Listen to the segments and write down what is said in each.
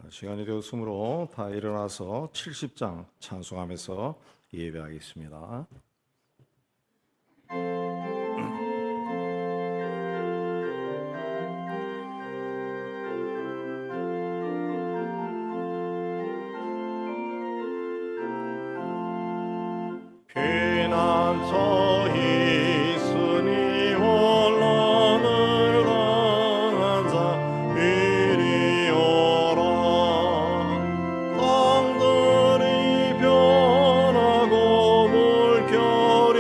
시간이 되었으므로 다 일어나서 70장 찬송하면서 예배하겠습니다. 피난처 있으니 혼란을 당한 자 이리 오라. 땅들이 변하고 물결이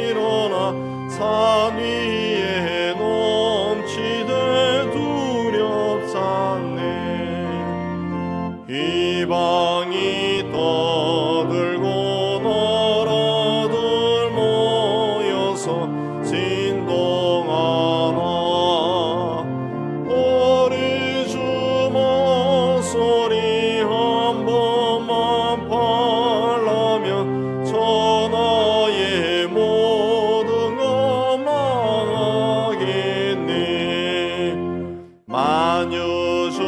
일어나 산 위에 넘치되 두렵잖네. 이방이 떠들고 나라들 모여서 진동하나. 우리 주 목소리 한 번만 발라면 천하의 모든 것 망하겠네. 만유주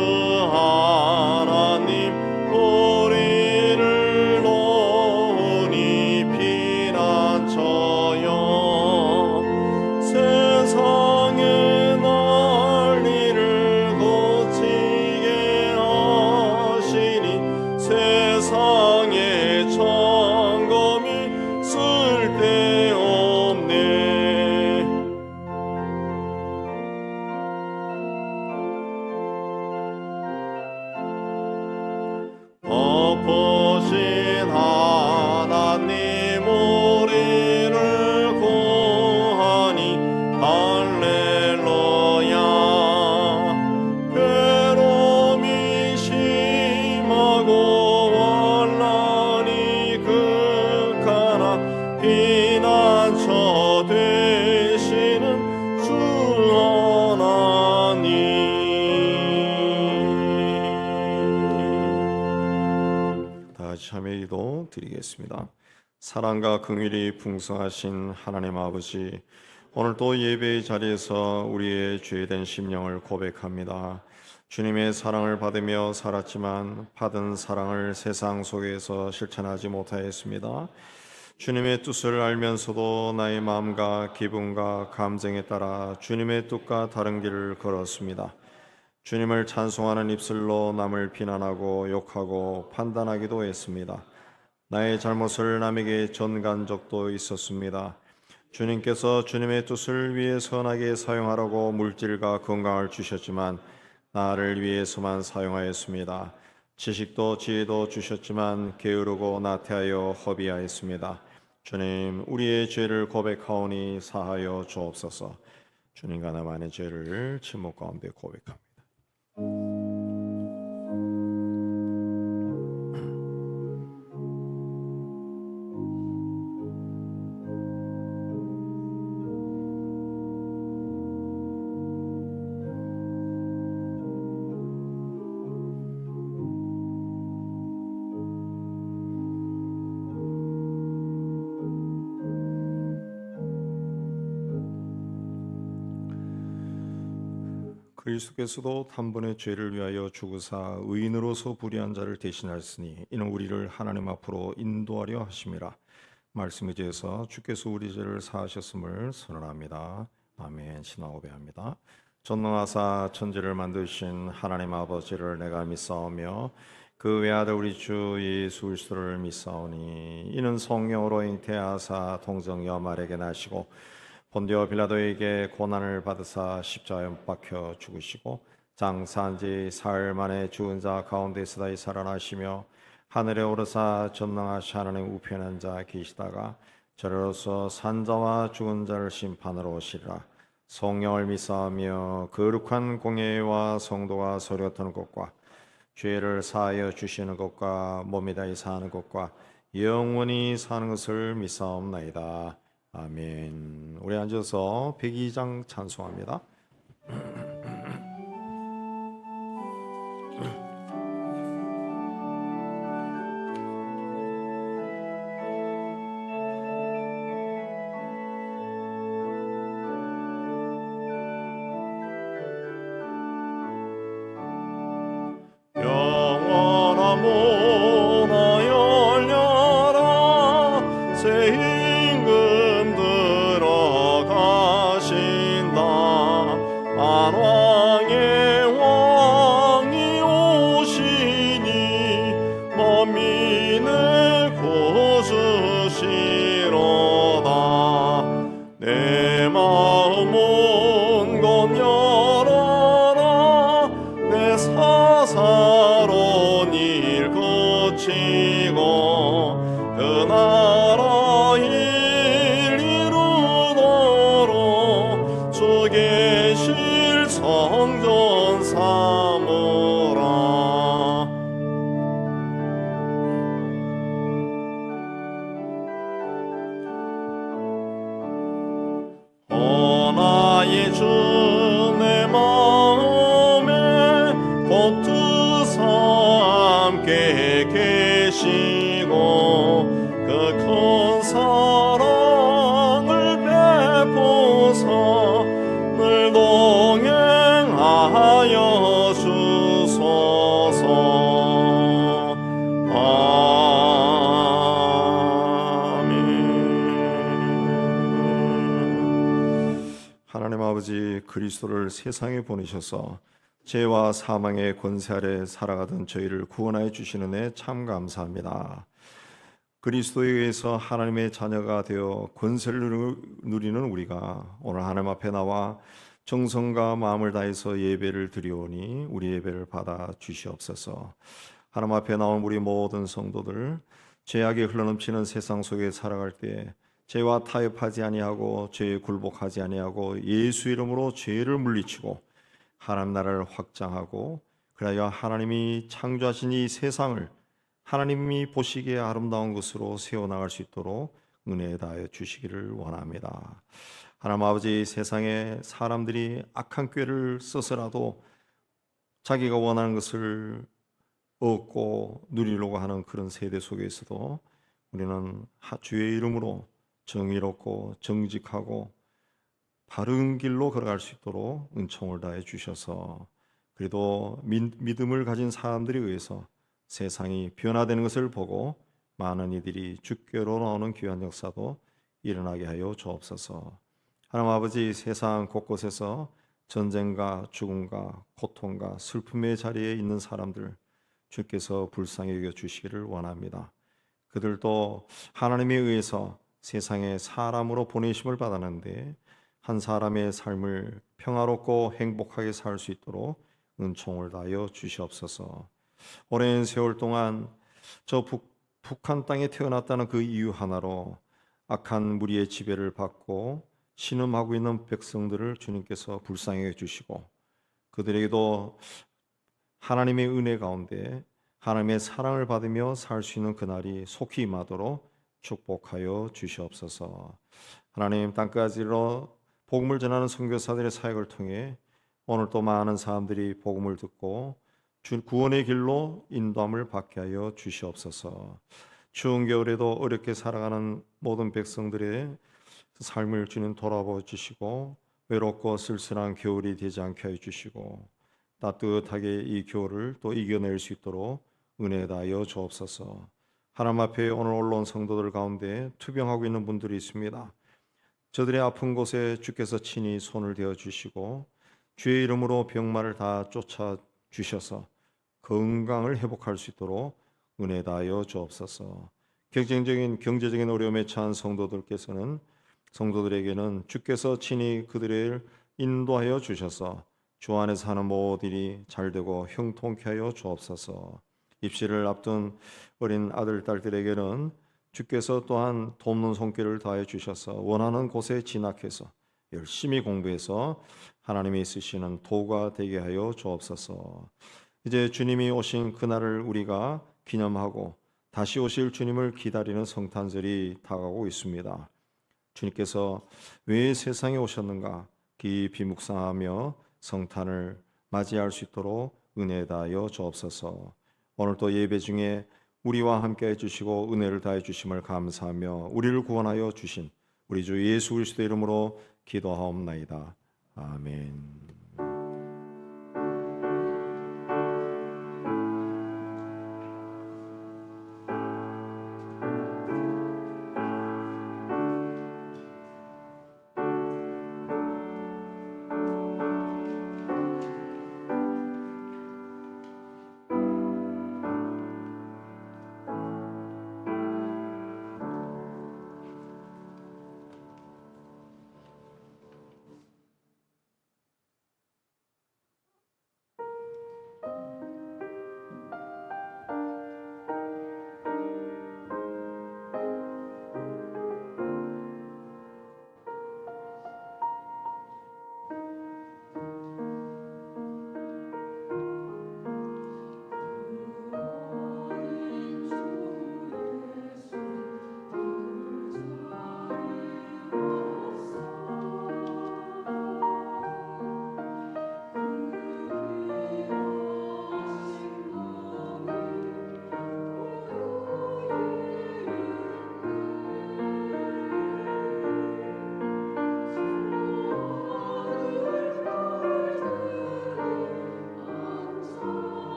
하나님 우리를 놓으니 피난처여. 세상의 난리를 고치게 하시니 세상의 점검이 쓸데없네. 엎으신 하나님 우리를 구하니 할렐루야. 괴로움이 심하고 환난이 극하나 피난처 되시는 주 하나님. 다시 참회기도 드리겠습니다. 사랑과 긍휼이 풍성하신 하나님 아버지, 오늘 또 예배의 자리에서 우리의 죄된 심령을 고백합니다. 주님의 사랑을 받으며 살았지만 받은 사랑을 세상 속에서 실천하지 못하였습니다. 주님의 뜻을 알면서도 나의 마음과 기분과 감정에 따라 주님의 뜻과 다른 길을 걸었습니다. 주님을 찬송하는 입술로 남을 비난하고 욕하고 판단하기도 했습니다. 나의 잘못을 남에게 전가한 적도 있었습니다. 주님께서 주님의 뜻을 위해 선하게 사용하라고 물질과 건강을 주셨지만 나를 위해서만 사용하였습니다. 지식도 지혜도 주셨지만 게으르고 나태하여 허비하였습니다. 주님, 우리의 죄를 고백하오니 사하여 주옵소서. 주님과 나만의 죄를 침묵 가운데 고백합니다. 그리스도께서도 단번에 죄를 위하여 죽으사 의인으로서 불의한 자를 대신하였으니 이는 우리를 하나님 앞으로 인도하려 하심이라. 말씀에 대해서 주께서 우리 죄를 사하셨음을 선언합니다. 아멘. 신앙고백합니다. 전능하사 천지를 만드신 하나님 아버지를 내가 믿사오며 그 외아들 우리 주 예수 그리스도를 믿사오니 이는 성령으로 잉태하사 동정녀 마리아에게 나시고 본디오 빌라도에게 고난을 받으사 십자가에 못 박혀 죽으시고 장사한 지 사흘 만에 죽은 자 가운데서 다시 살아나시며 하늘에 오르사 전능하신 하나님 우편에 앉아 계시다가 저리로서 산 자와 죽은 자를 심판하러 오시리라. 성령을 믿사오며 거룩한 공예와 성도가 서로 터는 것과 죄를 사하여 주시는 것과 몸이 다시 사는 것과 영원히 사는 것을 믿사옵나이다. 아멘. 우리 앉아서 102장 찬송합니다. 만왕의 왕이 오시니 만민을 구주시로다. 내 마음 온곳 열어라. 내 사사로운 일 그치고 그 나라 일 이루도록 주 계실 성전 삼으라. 나의 주 내 마음에 겉두사 함께 계시고 그 큰 사랑을 베푸사 늘 동행하여 주소서. 하나님 아버지, 그리스도를 세상에 보내셔서 죄와 사망의 권세 아래 살아가던 저희를 구원하여 주시는 애 참 감사합니다. 그리스도에 의해서 하나님의 자녀가 되어 권세를 누리는 우리가 오늘 하나님 앞에 나와 정성과 마음을 다해서 예배를 드리오니 우리 예배를 받아 주시옵소서. 하나님 앞에 나온 우리 모든 성도들, 죄악이 흘러넘치는 세상 속에 살아갈 때 죄와 타협하지 아니하고 죄에 굴복하지 아니하고 예수 이름으로 죄를 물리치고 하나님 나라를 확장하고 그래야 하나님이 창조하신 이 세상을 하나님이 보시기에 아름다운 것으로 세워나갈 수 있도록 은혜에 다하여 주시기를 원합니다. 하나님 아버지, 세상에 사람들이 악한 꾀를 써서라도 자기가 원하는 것을 얻고 누리려고 하는 그런 세대 속에서도 우리는 주의 이름으로 정의롭고 정직하고 바른 길로 걸어갈 수 있도록 은총을 다해 주셔서 그래도 믿음을 가진 사람들에 의해서 세상이 변화되는 것을 보고 많은 이들이 주께로 나오는 귀한 역사도 일어나게 하여 주옵소서. 하나님 아버지, 세상 곳곳에서 전쟁과 죽음과 고통과 슬픔의 자리에 있는 사람들 주께서 불쌍히 여겨 주시기를 원합니다. 그들도 하나님에 의해서 세상에 사람으로 보내심을 받았는데 한 사람의 삶을 평화롭고 행복하게 살 수 있도록 은총을 다하여 주시옵소서. 오랜 세월 동안 저 북한 땅에 태어났다는 그 이유 하나로 악한 무리의 지배를 받고 신음하고 있는 백성들을 주님께서 불쌍히 해주시고 그들에게도 하나님의 은혜 가운데 하나님의 사랑을 받으며 살 수 있는 그날이 속히 임하도록 축복하여 주시옵소서. 하나님, 땅까지로 복음을 전하는 선교사들의 사역을 통해 오늘 또 많은 사람들이 복음을 듣고 구원의 길로 인도함을 받게 하여 주시옵소서. 추운 겨울에도 어렵게 살아가는 모든 백성들의 삶을 주님 돌아보아 주시고 외롭고 쓸쓸한 겨울이 되지 않게 해 주시고 따뜻하게 이 겨울을 또 이겨낼 수 있도록 은혜 다하여 주옵소서. 하나님 앞에 오늘 올라온 성도들 가운데 투병하고 있는 분들이 있습니다. 저들의 아픈 곳에 주께서 친히 손을 대어 주시고 주의 이름으로 병마를 다 쫓아 주셔서 건강을 회복할 수 있도록 은혜 다하여 주옵소서. 경제적인 어려움에 처한 성도들에게는 주께서 친히 그들을 인도하여 주셔서 주 안에 사는 모두들이 잘되고 형통케 하여 주옵소서. 입시를 앞둔 어린 아들, 딸들에게는 주께서 또한 돕는 손길을 다해 주셔서 원하는 곳에 진학해서 열심히 공부해서 하나님이 쓰시는 도가 되게 하여 주옵소서. 이제 주님이 오신 그날을 우리가 기념하고 다시 오실 주님을 기다리는 성탄절이 다가오고 있습니다. 주님께서 왜 세상에 오셨는가 깊이 묵상하며 성탄을 맞이할 수 있도록 은혜 다하여 주옵소서. 오늘 또 예배 중에 우리와 함께 해주시고 은혜를 다해 주심을 감사하며 우리를 구원하여 주신 우리 주 예수 그리스도 이름으로 기도하옵나이다. 아멘.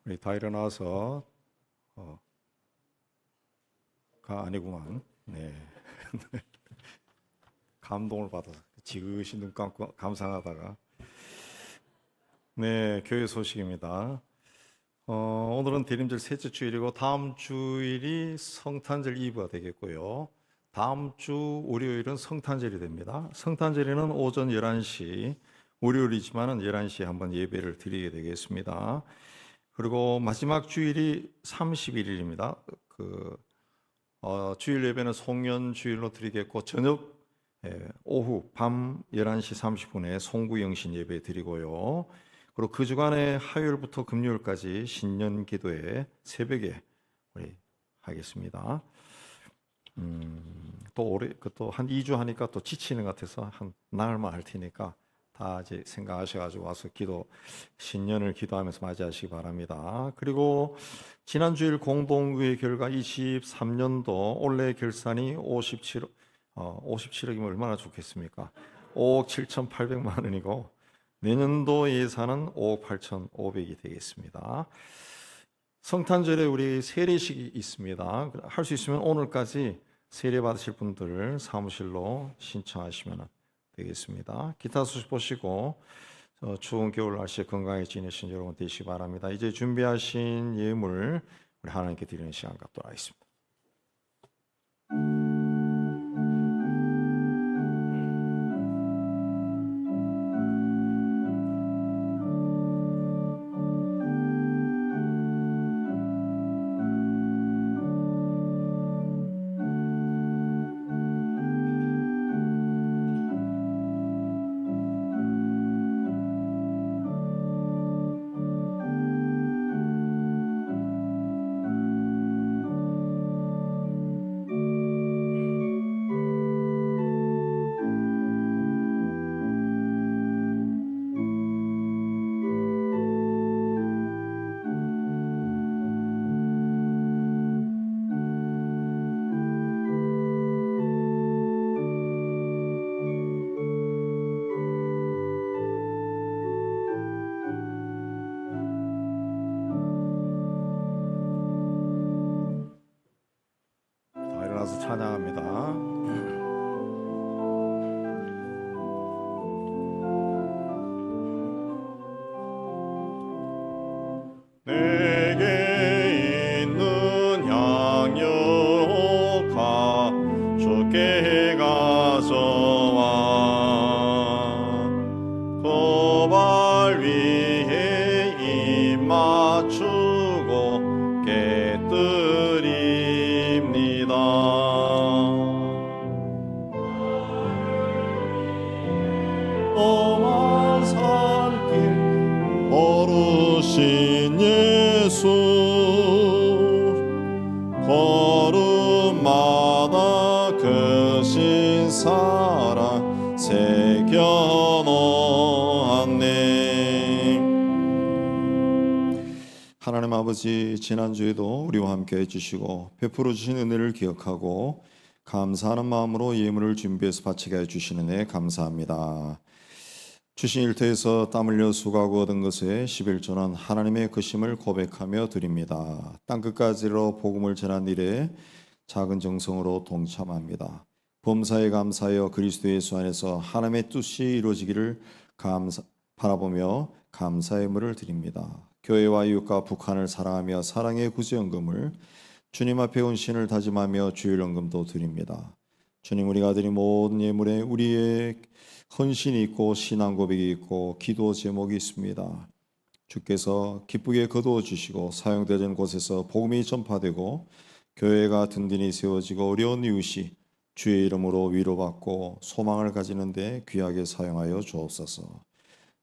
우리 다 일어나서 가 아니구만. 네. 감동을 받아서 지그시 눈 감고 감상하다가 네, 교회 소식입니다. 오늘은 대림절 셋째 주일이고 다음 주일이 성탄절 이브가 되겠고요. 다음 주 월요일은 성탄절이 됩니다. 성탄절에는 오전 11시, 월요일이지만은 11시에 한번 예배를 드리게 되겠습니다. 그리고 마지막 주일이 31일입니다. 주일 예배는 송년 주일로 드리겠고 저녁 오후 밤 11시 30분에 송구영신 예배 드리고요. 그리고 그 주간에 화요일부터 금요일까지 신년 기도회 새벽에 우리 하겠습니다. 또 올해 또 한 2주 하니까 또 지치는 것 같아서 한 나흘만 할 테니까 다 이제 생각하셔가지고 와서 신년을 기도하면서 맞이하시기 바랍니다. 그리고 지난 주일 공동의회 결과 23년도 올해 결산이 57억이면 얼마나 좋겠습니까? 5억 7,800만 원이고 내년도 예산은 5억 8,500이 되겠습니다. 성탄절에 우리 세례식이 있습니다. 할 수 있으면 오늘까지 세례 받으실 분들 사무실로 신청하시면 되겠습니다. 기타 소식 보시고 추운 겨울 날씨에 건강히 지내신 여러분 되시기 바랍니다. 이제 준비하신 예물 우리 하나님께 드리는 시간 갖도록 하겠습니다. 다 일어나서 찬양합니다. 내게 있는 양육가 주께 가져와 그 발 위에 입 맞추고 깨뜨립니다. 험한 산길 걸으신 예수 걸음마다 크신 사랑 새겨놓았네. 하나님 아버지, 지난주에도 우리와 함께 해주시고 베풀어 주신 은혜를 기억하고 감사하는 마음으로 예물을 준비해서 바치게 해주시는 애 감사합니다. 주신 일터에서 땀 흘려 수고하고 얻은 것에 11조는 하나님의 크심을 고백하며 드립니다. 땅끝까지로 복음을 전한 일에 작은 정성으로 동참합니다. 범사에 감사하여 그리스도 예수 안에서 하나님의 뜻이 이루어지기를 바라보며 감사의 예물을 드립니다. 교회와 이웃과 북한을 사랑하며 사랑의 구제연금을 주님 앞에 헌신을 다짐하며 주일연금도 드립니다. 주님, 우리가 드린 모든 예물에 우리의 헌신이 있고 신앙 고백이 있고 기도 제목이 있습니다. 주께서 기쁘게 거두어 주시고 사용되는 곳에서 복음이 전파되고 교회가 든든히 세워지고 어려운 이웃이 주의 이름으로 위로받고 소망을 가지는 데 귀하게 사용하여 주옵소서.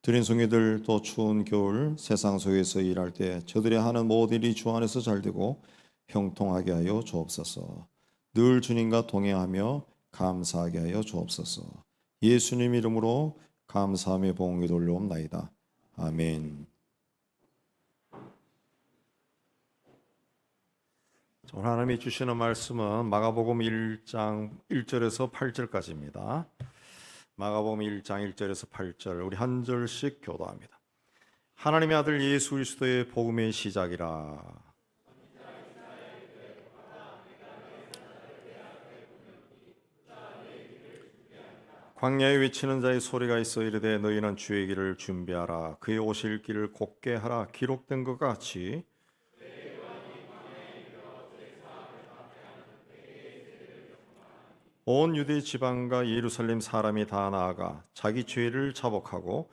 드린 성회들 또 추운 겨울 세상 속에서 일할 때 저들이 하는 모든 일이 주 안에서 잘되고 형통하게 하여 주옵소서. 늘 주님과 동행하며 감사하게 하여 주옵소서. 예수님 이름으로 감사하며 봉헌 기도 올려옵나이다. 아멘. 오늘 하나님이 주시는 말씀은 마가복음 1장 1절에서 8절까지입니다. 마가복음 1장 1절에서 8절 우리 한 절씩 교도합니다. 하나님의 아들 예수 그리스도의 복음의 시작이라. 광야에 외치는 자의 소리가 있어 이르되 너희는 주의 길을 준비하라. 그의 오실 길을 곧게 하라. 기록된 것 같이 온 유대 지방과 예루살렘 사람이 다 나아가 자기 죄를 자복하고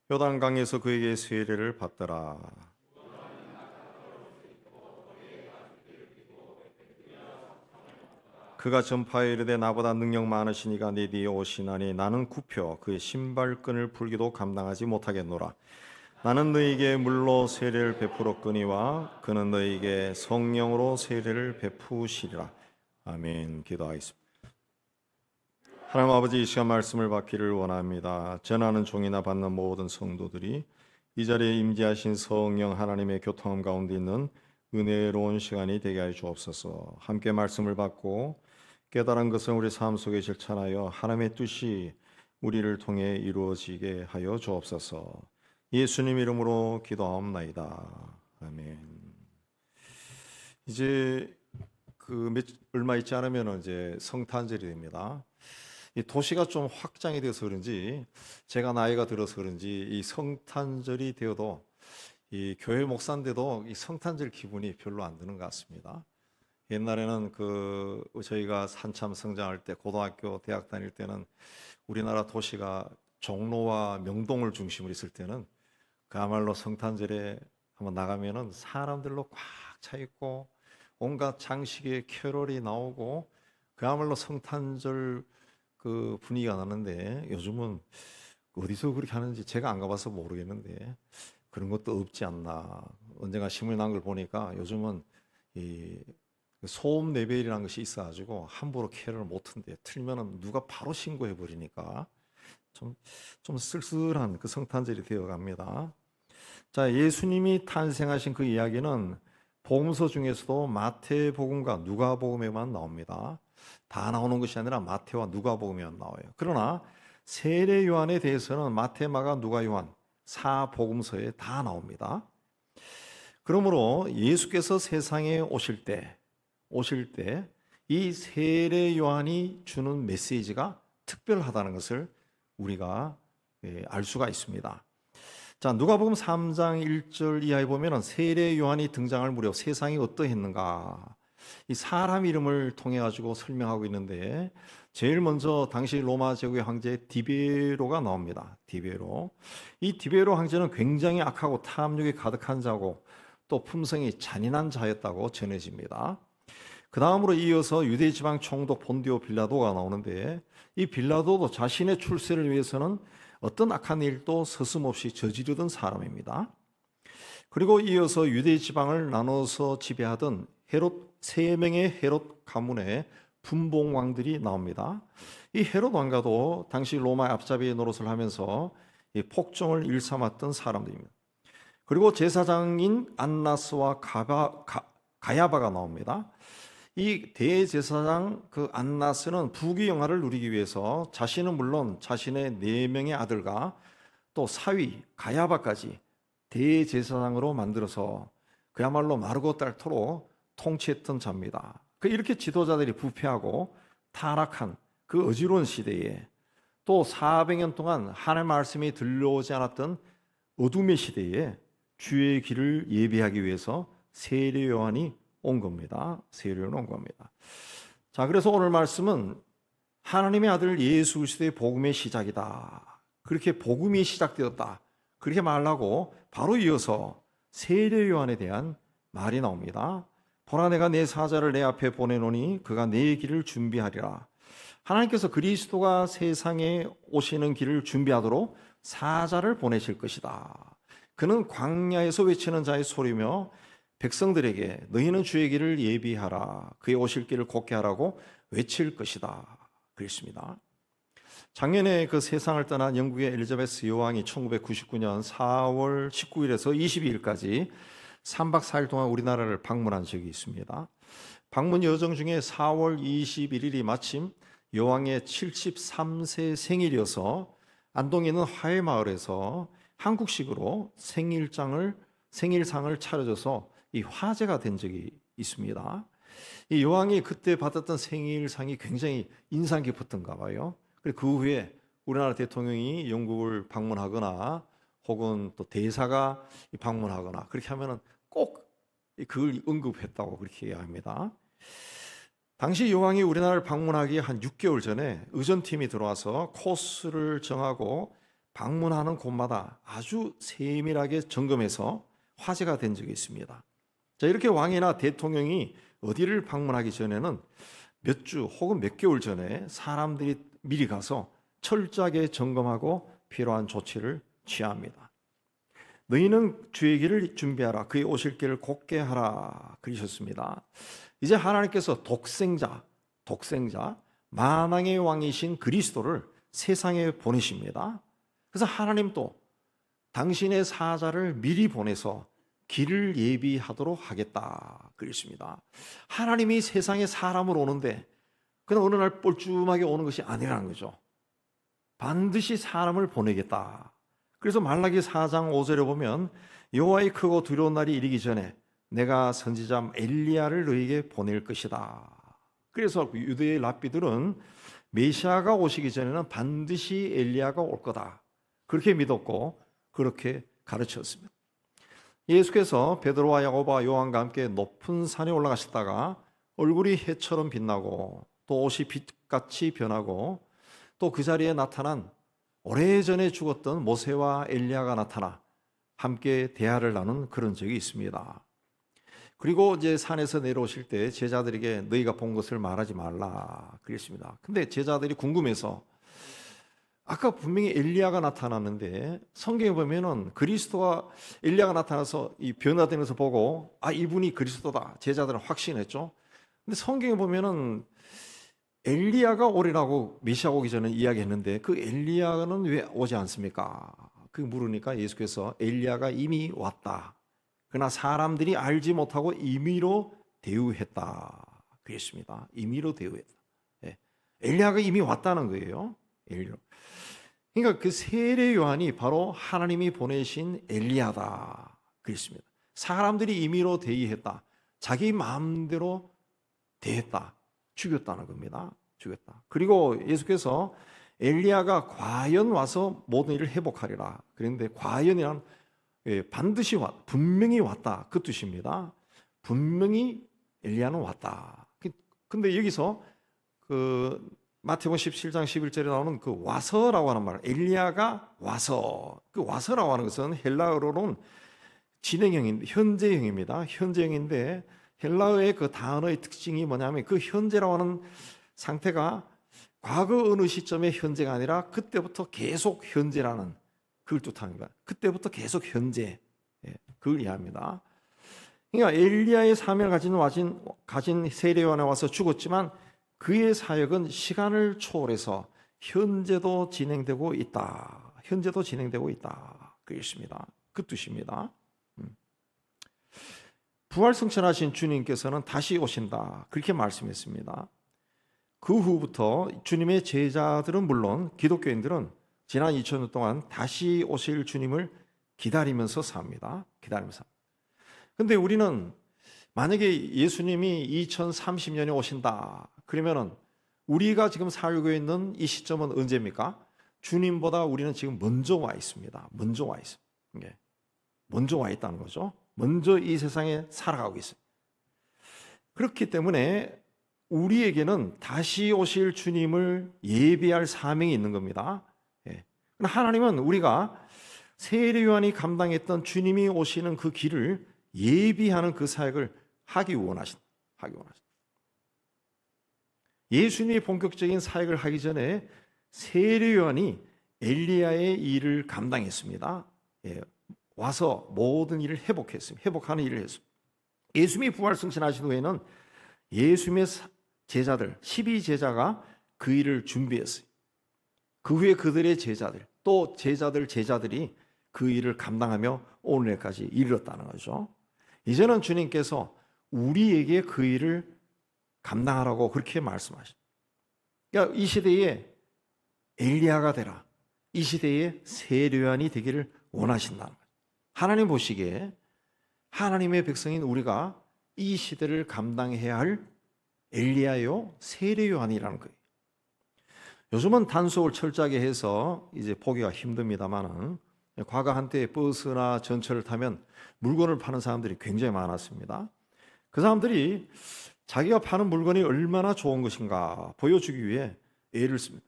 요단강에서 그에게 세례를 받더라. 그가 전파에 이르되 나보다 능력 많으시니가 내 뒤에 오시나니 나는 굽혀 그의 신발끈을 풀기도 감당하지 못하겠노라. 나는 너희에게 물로 세례를 베풀었거니와 그는 너희에게 성령으로 세례를 베푸시리라. 아멘. 기도하겠습니다. 하나님 아버지, 이 시간 말씀을 받기를 원합니다. 전하는 종이나 받는 모든 성도들이 이 자리에 임재하신 성령 하나님의 교통함 가운데 있는 은혜로운 시간이 되게 하여 주옵소서. 함께 말씀을 받고 깨달은 것을 우리 삶 속에 실천하여 하나님의 뜻이 우리를 통해 이루어지게 하여 주옵소서. 예수님 이름으로 기도하옵나이다. 아멘. 이제 얼마 있지 않으면 이제 성탄절이 됩니다. 이 도시가 좀 확장이 돼서 그런지, 제가 나이가 들어서 그런지 이 성탄절이 되어도 이 교회 목사인데도 이 성탄절 기분이 별로 안 드는 것 같습니다. 옛날에는 저희가 한참 성장할 때, 고등학교, 대학 다닐 때는 우리나라 도시가 종로와 명동을 중심으로 있을 때는 그야말로 성탄절에 한번 나가면은 사람들로 꽉 차 있고 온갖 장식의 캐롤이 나오고 그야말로 성탄절 그 분위기가 나는데, 요즘은 어디서 그렇게 하는지 제가 안 가봐서 모르겠는데 그런 것도 없지 않나. 언젠가 신문 난 걸 보니까 요즘은 이 소음 레벨이라는 것이 있어가지고 함부로 캐롤을 못 튼대. 틀면은 누가 바로 신고해 버리니까 좀 쓸쓸한 그 성탄절이 되어갑니다. 자, 예수님이 탄생하신 그 이야기는 복음서 중에서도 마태복음과 누가복음에만 나옵니다. 다 나오는 것이 아니라 마태와 누가복음에만 나와요. 그러나 세례 요한에 대해서는 마태, 마가, 누가, 요한 4복음서에 다 나옵니다. 그러므로 예수께서 세상에 오실 때 이 세례 요한이 주는 메시지가 특별하다는 것을 우리가 알 수가 있습니다. 자, 누가복음 3장 1절 이하에 보면은 세례 요한이 등장할 무렵 세상이 어떠했는가, 이 사람 이름을 통해 가지고 설명하고 있는데, 제일 먼저 당시 로마 제국의 황제 디베로가 나옵니다. 디베로. 이 디베로 황제는 굉장히 악하고 탐욕이 가득한 자고 또 품성이 잔인한 자였다고 전해집니다. 그 다음으로 이어서 유대 지방 총독 본디오 빌라도가 나오는데, 이 빌라도도 자신의 출세를 위해서는 어떤 악한 일도 서슴없이 저지르던 사람입니다. 그리고 이어서 유대 지방을 나눠서 지배하던 헤롯, 3명의 헤롯 가문의 분봉왕들이 나옵니다. 이 헤롯 왕가도 당시 로마의 앞잡이 노릇을 하면서 이 폭정을 일삼았던 사람들입니다. 그리고 제사장인 안나스와 가야바가 나옵니다. 이 대제사장 그 안나스는 부귀영화를 누리기 위해서 자신은 물론 자신의 4명의 아들과 또 사위 가야바까지 대제사장으로 만들어서 그야말로 마르고 닳도록 통치했던 자입니다. 이렇게 지도자들이 부패하고 타락한 그 어지러운 시대에, 또 400년 동안 하나님의 말씀이 들려오지 않았던 어둠의 시대에 주의 길을 예비하기 위해서 세례 요한이 온 겁니다. 세례 요한이 온 겁니다. 자, 그래서 오늘 말씀은 하나님의 아들 예수 그리스도의 복음의 시작이다. 그렇게 복음이 시작되었다. 그렇게 말하고 바로 이어서 세례 요한에 대한 말이 나옵니다. 보라, 내가 내 사자를 내 앞에 보내노니 그가 내 길을 준비하리라. 하나님께서 그리스도가 세상에 오시는 길을 준비하도록 사자를 보내실 것이다. 그는 광야에서 외치는 자의 소리며 백성들에게 너희는 주의 길을 예비하라, 그의 오실 길을 곧게 하라고 외칠 것이다. 그랬습니다. 작년에 그 세상을 떠난 영국의 엘리자베스 여왕이 1999년 4월 19일에서 22일까지 3박 4일 동안 우리나라를 방문한 적이 있습니다. 방문 여정 중에 4월 21일이 마침 여왕의 73세 생일이어서 안동에 있는 화훼마을에서 한국식으로 생일상을 차려줘서 이 화제가 된 적이 있습니다. 이 여왕이 그때 받았던 생일상이 굉장히 인상 깊었던가 봐요. 그리고 그 후에 우리나라 대통령이 영국을 방문하거나 혹은 또 대사가 방문하거나 그렇게 하면은 꼭 그걸 언급했다고 그렇게 이야기합니다. 당시 여왕이 우리나라를 방문하기 한 6개월 전에 의전팀이 들어와서 코스를 정하고 방문하는 곳마다 아주 세밀하게 점검해서 화제가 된 적이 있습니다. 자, 이렇게 왕이나 대통령이 어디를 방문하기 전에는 몇 주 혹은 몇 개월 전에 사람들이 미리 가서 철저하게 점검하고 필요한 조치를 취합니다. 너희는 주의 길을 준비하라. 그의 오실 길을 곧게 하라. 그러셨습니다. 이제 하나님께서 독생자, 만왕의 왕이신 그리스도를 세상에 보내십니다. 그래서 하나님도 당신의 사자를 미리 보내서 길을 예비하도록 하겠다. 그랬습니다. 하나님이 세상에 사람으로 오는데 그냥 어느 날 뻘쭘하게 오는 것이 아니라는 거죠. 반드시 사람을 보내겠다. 그래서 말라기 4장 5절에 보면 여호와의 크고 두려운 날이 이르기 전에 내가 선지자 엘리야를 너에게 보낼 것이다. 그래서 유대의 랍비들은 메시아가 오시기 전에는 반드시 엘리야가 올 거다. 그렇게 믿었고 그렇게 가르쳤습니다. 예수께서 베드로와 야고보와 요한과 함께 높은 산에 올라가셨다가 얼굴이 해처럼 빛나고 또 옷이 빛같이 변하고 또 그 자리에 나타난 오래전에 죽었던 모세와 엘리야가 나타나 함께 대화를 나눈 그런 적이 있습니다. 그리고 이제 산에서 내려오실 때 제자들에게 너희가 본 것을 말하지 말라 그랬습니다. 근데 제자들이 궁금해서 아까 분명히 엘리야가 나타났는데 성경에 보면은 그리스도가 엘리야가 나타나서 이 변화되는 것을 보고 아 이분이 그리스도다 제자들은 확신했죠. 근데 성경에 보면은 엘리야가 오리라고 메시아 오기 전에 이야기했는데 그 엘리야는 왜 오지 않습니까? 그 물으니까 예수께서 엘리야가 이미 왔다. 그러나 사람들이 알지 못하고 임의로 대우했다. 그랬습니다. 임의로 대우했다. 예. 엘리야가 이미 왔다는 거예요. 엘리야. 그러니까 그 세례 요한이 바로 하나님이 보내신 엘리야다. 그랬습니다. 사람들이 임의로 대의했다. 자기 마음대로 대했다. 죽였다는 겁니다. 죽였다. 그리고 예수께서 엘리야가 과연 와서 모든 일을 회복하리라. 그런데 과연이란 반드시 분명히 왔다. 그 뜻입니다. 분명히 엘리야는 왔다. 근데 여기서 그 마태복음 17장 11절에 나오는 그 와서라고 하는 말, 엘리야가 와서, 그 와서라고 하는 것은 헬라어로는 진행형인 현재형입니다. 현재형인데 헬라어의 그 단어의 특징이 뭐냐면 그 현재라고 하는 상태가 과거 어느 시점의 현재가 아니라 그때부터 계속 현재라는 그걸 뜻하는 거야. 그때부터 계속 현재, 그걸 이해합니다. 그러니까 엘리야의 사명을 가진 세례 요한에 와서 죽었지만 그의 사역은 시간을 초월해서 현재도 진행되고 있다. 현재도 진행되고 있다. 그것입니다. 그 뜻입니다. 부활승천하신 주님께서는 다시 오신다. 그렇게 말씀했습니다. 그 후부터 주님의 제자들은 물론 기독교인들은 지난 2000년 동안 다시 오실 주님을 기다리면서 삽니다. 기다리면서. 근데 우리는 만약에 예수님이 2030년에 오신다. 그러면은 우리가 지금 살고 있는 이 시점은 언제입니까? 주님보다 우리는 지금 먼저 와 있습니다. 먼저 와 있어요. 먼저 와 있다는 거죠. 먼저 이 세상에 살아가고 있어요. 그렇기 때문에 우리에게는 다시 오실 주님을 예비할 사명이 있는 겁니다. 하나님은 우리가 세례 요한이 감당했던 주님이 오시는 그 길을 예비하는 그 사역을 하기 원하신다. 예수님이 본격적인 사역을 하기 전에 세례 요한이 엘리야의 일을 감당했습니다. 와서 모든 일을 회복했습니다. 회복하는 일을 했습니다. 예수님이 부활승천하신 후에는 예수님의 제자들 12제자가 그 일을 준비했어요. 그 후에 그들의 제자들 또 제자들이 그 일을 감당하며 오늘까지 이르렀다는 거죠. 이제는 주님께서 우리에게 그 일을 감당하라고 그렇게 말씀하십니다. 그러니까 이 시대에 엘리야가 되라. 이 시대에 세례 요한이 되기를 원하신다는 거예요. 하나님 보시기에 하나님의 백성인 우리가 이 시대를 감당해야 할 엘리야요, 세례 요한이라는 거예요. 요즘은 단속을 철저하게 해서 이제 보기가 힘듭니다만은 과거 한때 버스나 전철을 타면 물건을 파는 사람들이 굉장히 많았습니다. 그 사람들이 자기가 파는 물건이 얼마나 좋은 것인가 보여주기 위해 애를 씁니다.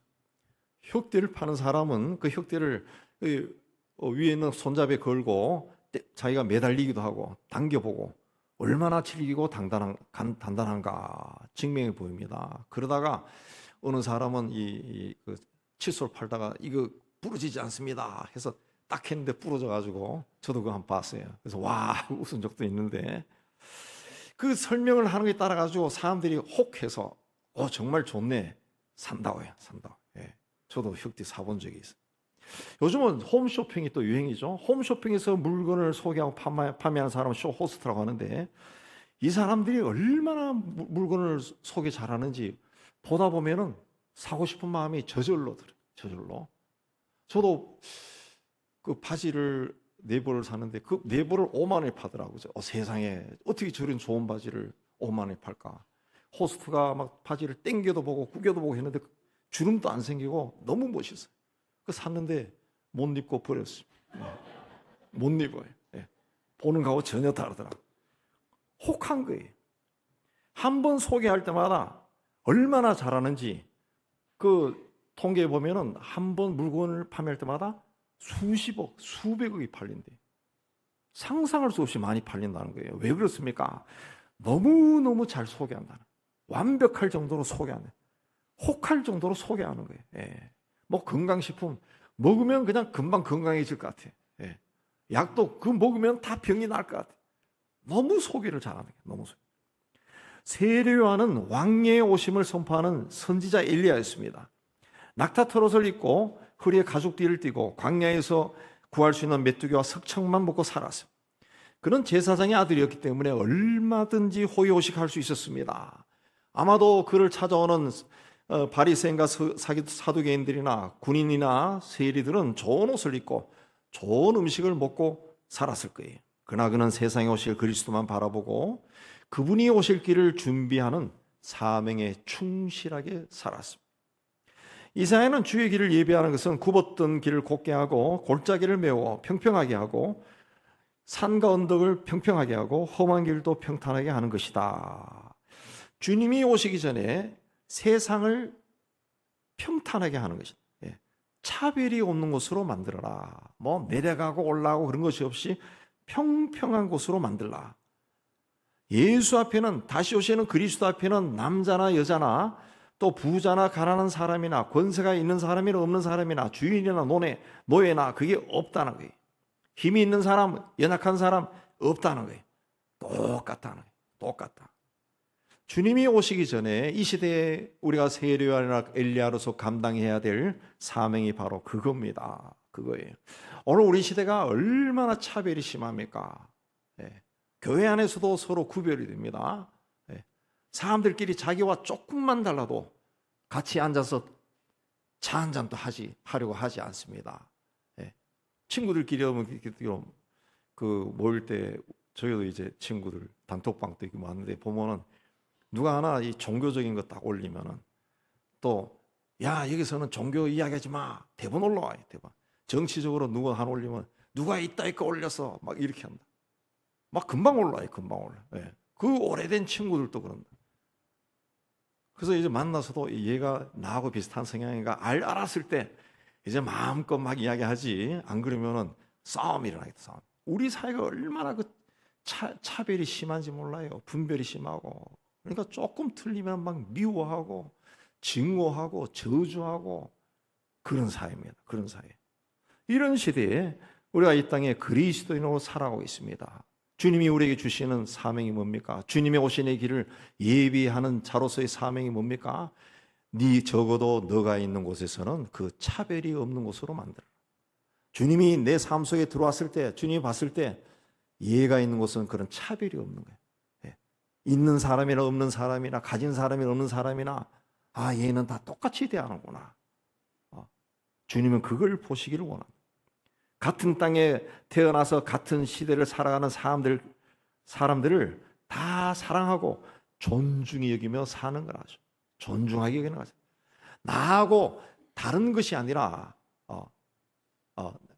혁대를 파는 사람은 그 혁대를 위에 있는 손잡이에 걸고 자기가 매달리기도 하고 당겨보고 얼마나 질기고 단단한가 증명해 보입니다. 그러다가 어느 사람은 그 칫솔 팔다가 이거 부러지지 않습니다 해서 딱 했는데 부러져 가지고 저도 그거 한번 봤어요. 그래서 와 웃은 적도 있는데 그 설명을 하는 게 따라 가지고 사람들이 혹해서 정말 좋네 산다고요. 예. 저도 혁대 사본 적이 있어요. 요즘은 홈쇼핑이 또 유행이죠. 홈쇼핑에서 물건을 소개하고 판매하는 사람은 쇼호스트라고 하는데 이 사람들이 얼마나 물건을 소개 잘하는지 보다 보면은 사고 싶은 마음이 저절로 들어요. 저절로. 저도 그 바지를 4벌을 사는데 그 4벌을 5만 원에 파더라고요. 세상에 어떻게 저런 좋은 바지를 5만 원에 팔까? 호스트가 막 바지를 땡겨도 보고 구겨도 보고 했는데 주름도 안 생기고 너무 멋있어요. 그 샀는데 못 입고 버렸어요. 못 입어요. 보는 거하고 전혀 다르더라. 혹한 거예요. 한 번 소개할 때마다 얼마나 잘하는지 그 통계에 보면은 한 번 물건을 판매할 때마다 수십억, 수백억이 팔린대. 상상할 수 없이 많이 팔린다는 거예요. 왜 그렇습니까? 너무너무 잘 소개한다는. 완벽할 정도로 소개하는. 혹할 정도로 소개하는 거예요. 뭐 건강식품 먹으면 그냥 금방 건강해질 것 같아. 약도 그 먹으면 다 병이 날 것 같아. 너무 소개를 잘하는 거예요. 너무 소개. 세례 요한은 왕의 오심을 선포하는 선지자 엘리야였습니다. 낙타털옷을 입고 허리에 가죽띠를 띠고 광야에서 구할 수 있는 메뚜기와 석청만 먹고 살았어요. 그는 제사장의 아들이었기 때문에 얼마든지 호의호식할 수 있었습니다. 아마도 그를 찾아오는 바리새인과 사두개인들이나 군인이나 세리들은 좋은 옷을 입고 좋은 음식을 먹고 살았을 거예요. 그러나 그는 세상에 오실 그리스도만 바라보고 그분이 오실 길을 준비하는 사명에 충실하게 살았습니다. 이사야는 주의 길을 예비하는 것은 굽었던 길을 곧게 하고 골짜기를 메워 평평하게 하고 산과 언덕을 평평하게 하고 험한 길도 평탄하게 하는 것이다. 주님이 오시기 전에 세상을 평탄하게 하는 것이다. 차별이 없는 곳으로 만들어라. 뭐 내려가고 올라가고 그런 것이 없이 평평한 곳으로 만들라. 예수 앞에는 다시 오시는 그리스도 앞에는 남자나 여자나 또 부자나 가난한 사람이나 권세가 있는 사람이나 없는 사람이나 주인이나 노예나 그게 없다는 거예요. 힘이 있는 사람, 연약한 사람 없다는 거예요. 똑같다는 거예요. 똑같다. 주님이 오시기 전에 이 시대에 우리가 세례 요한이나 엘리야로서 감당해야 될 사명이 바로 그겁니다. 그거예요. 오늘 우리 시대가 얼마나 차별이 심합니까? 교회 안에서도 서로 구별이 됩니다. 사람들끼리 자기와 조금만 달라도 같이 앉아서 차 한 잔도 하려고 하지 않습니다. 친구들끼리 그 모일 때 저희도 이제 친구들 단톡방도 있고 많은데 보면은 누가 하나 이 종교적인 거 딱 올리면은 또 야 여기서는 종교 이야기하지 마. 대본 올라와요. 대본. 정치적으로 누가 하나 올리면 누가 이따위까 올려서 막 이렇게 한다. 막 금방 올라와요. 금방 올라. 그 오래된 친구들도 그런다. 그래서 이제 만나서도 얘가 나하고 비슷한 성향인가 알았을 때 이제 마음껏 막 이야기하지. 안 그러면은 싸움이 일어나겠다. 싸움. 우리 사회가 얼마나 그 차별이 심한지 몰라요. 분별이 심하고. 그러니까 조금 틀리면 막 미워하고 증오하고 저주하고 그런 사회입니다. 그런 사회. 이런 시대에 우리가 이 땅에 그리스도인으로 살아가고 있습니다. 주님이 우리에게 주시는 사명이 뭡니까? 주님의 오신의 길을 예비하는 자로서의 사명이 뭡니까? 네 적어도 너가 있는 곳에서는 그 차별이 없는 곳으로 만들어. 주님이 내 삶 속에 들어왔을 때, 주님이 봤을 때 얘가 있는 곳은 그런 차별이 없는 거예요. 있는 사람이나 없는 사람이나 가진 사람이나 없는 사람이나 얘는 다 똑같이 대하는구나. 주님은 그걸 보시기를 원합니다. 같은 땅에 태어나서 같은 시대를 살아가는 사람들을 다 사랑하고 존중히 여기며 사는 거라죠. 존중하게 여기는 거죠. 나하고 다른 것이 아니라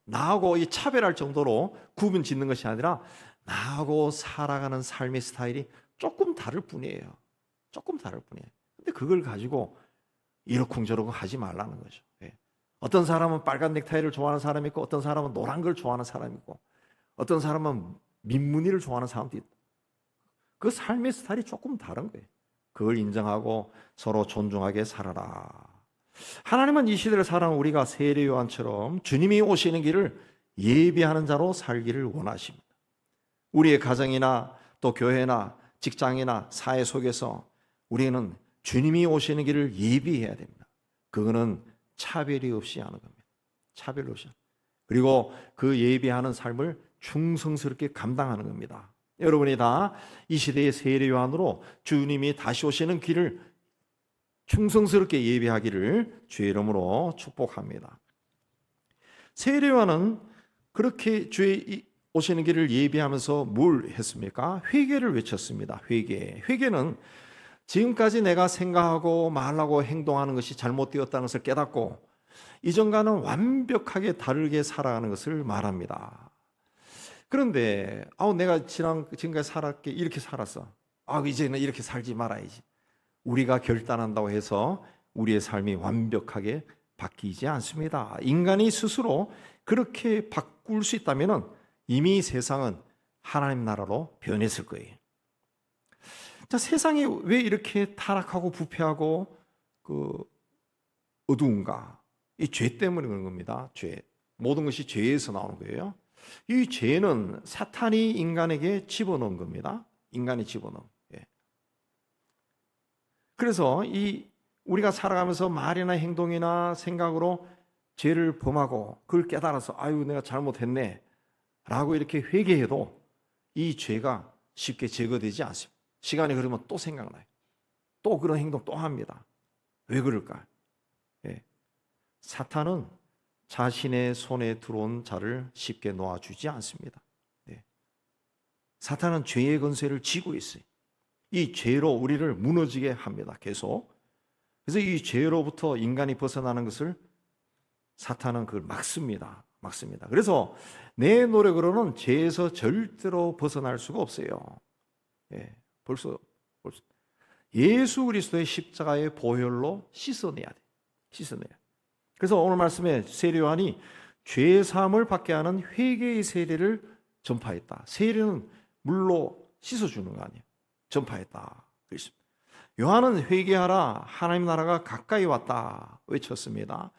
나하고 이 차별할 정도로 구분 짓는 것이 아니라 나하고 살아가는 삶의 스타일이 조금 다를 뿐이에요. 조금 다를 뿐이에요. 근데 그걸 가지고 이러쿵저러쿵 하지 말라는 거죠. 예. 어떤 사람은 빨간 넥타이를 좋아하는 사람이 있고, 어떤 사람은 노란 걸 좋아하는 사람이 있고, 어떤 사람은 민무늬를 좋아하는 사람도 있고, 그 삶의 스타일이 조금 다른 거예요. 그걸 인정하고 서로 존중하게 살아라. 하나님은 이 시대를 살아가는 우리가 세례 요한처럼 주님이 오시는 길을 예비하는 자로 살기를 원하십니다. 우리의 가정이나 또 교회나 직장이나 사회 속에서 우리는 주님이 오시는 길을 예비해야 됩니다. 그거는 차별이 없이 하는 겁니다. 차별 없이. 그리고 그 예비하는 삶을 충성스럽게 감당하는 겁니다. 여러분이 다 이 시대의 세례 요한으로 주님이 다시 오시는 길을 충성스럽게 예비하기를 주의 이름으로 축복합니다. 세례 요한은 그렇게 주의 오시는 길을 예비하면서 뭘 했습니까? 회개를 외쳤습니다. 회개는 지금까지 내가 생각하고 말하고 행동하는 것이 잘못되었다는 것을 깨닫고 이전과는 완벽하게 다르게 살아가는 것을 말합니다. 그런데 내가 지금까지 살았게 이렇게 살았어. 이제는 이렇게 살지 말아야지. 우리가 결단한다고 해서 우리의 삶이 완벽하게 바뀌지 않습니다. 인간이 스스로 그렇게 바꿀 수 있다면 이미 세상은 하나님 나라로 변했을 거예요. 자, 세상이 왜 이렇게 타락하고 부패하고 어두운가? 이 죄 때문에 그런 겁니다. 죄. 모든 것이 죄에서 나오는 거예요. 이 죄는 사탄이 인간에게 집어넣은 겁니다. 인간이 집어넣은. 예. 그래서 우리가 살아가면서 말이나 행동이나 생각으로 죄를 범하고 그걸 깨달아서 내가 잘못했네 라고 이렇게 회개해도 이 죄가 쉽게 제거되지 않습니다. 시간이 흐르면 또 생각나요. 또 그런 행동 또 합니다. 왜 그럴까? 예. 사탄은 자신의 손에 들어온 자를 쉽게 놓아주지 않습니다. 예. 사탄은 죄의 권세를 쥐고 있어요. 이 죄로 우리를 무너지게 합니다. 계속. 그래서 이 죄로부터 인간이 벗어나는 것을 사탄은 그걸 막습니다. 그래서 내 노력으로는 죄에서 절대로 벗어날 수가 없어요. 예. 벌써 예수 그리스도의 십자가의 보혈로 씻어내야 돼. 그래서 오늘 말씀에 세례 요한이 죄 사함을 받게 하는 회개의 세례를 전파했다. 세례는 물로 씻어주는 거 아니에요. 전파했다. 그렇습니다. 요한은 회개하라, 하나님 나라가 가까이 왔다 외쳤습니다.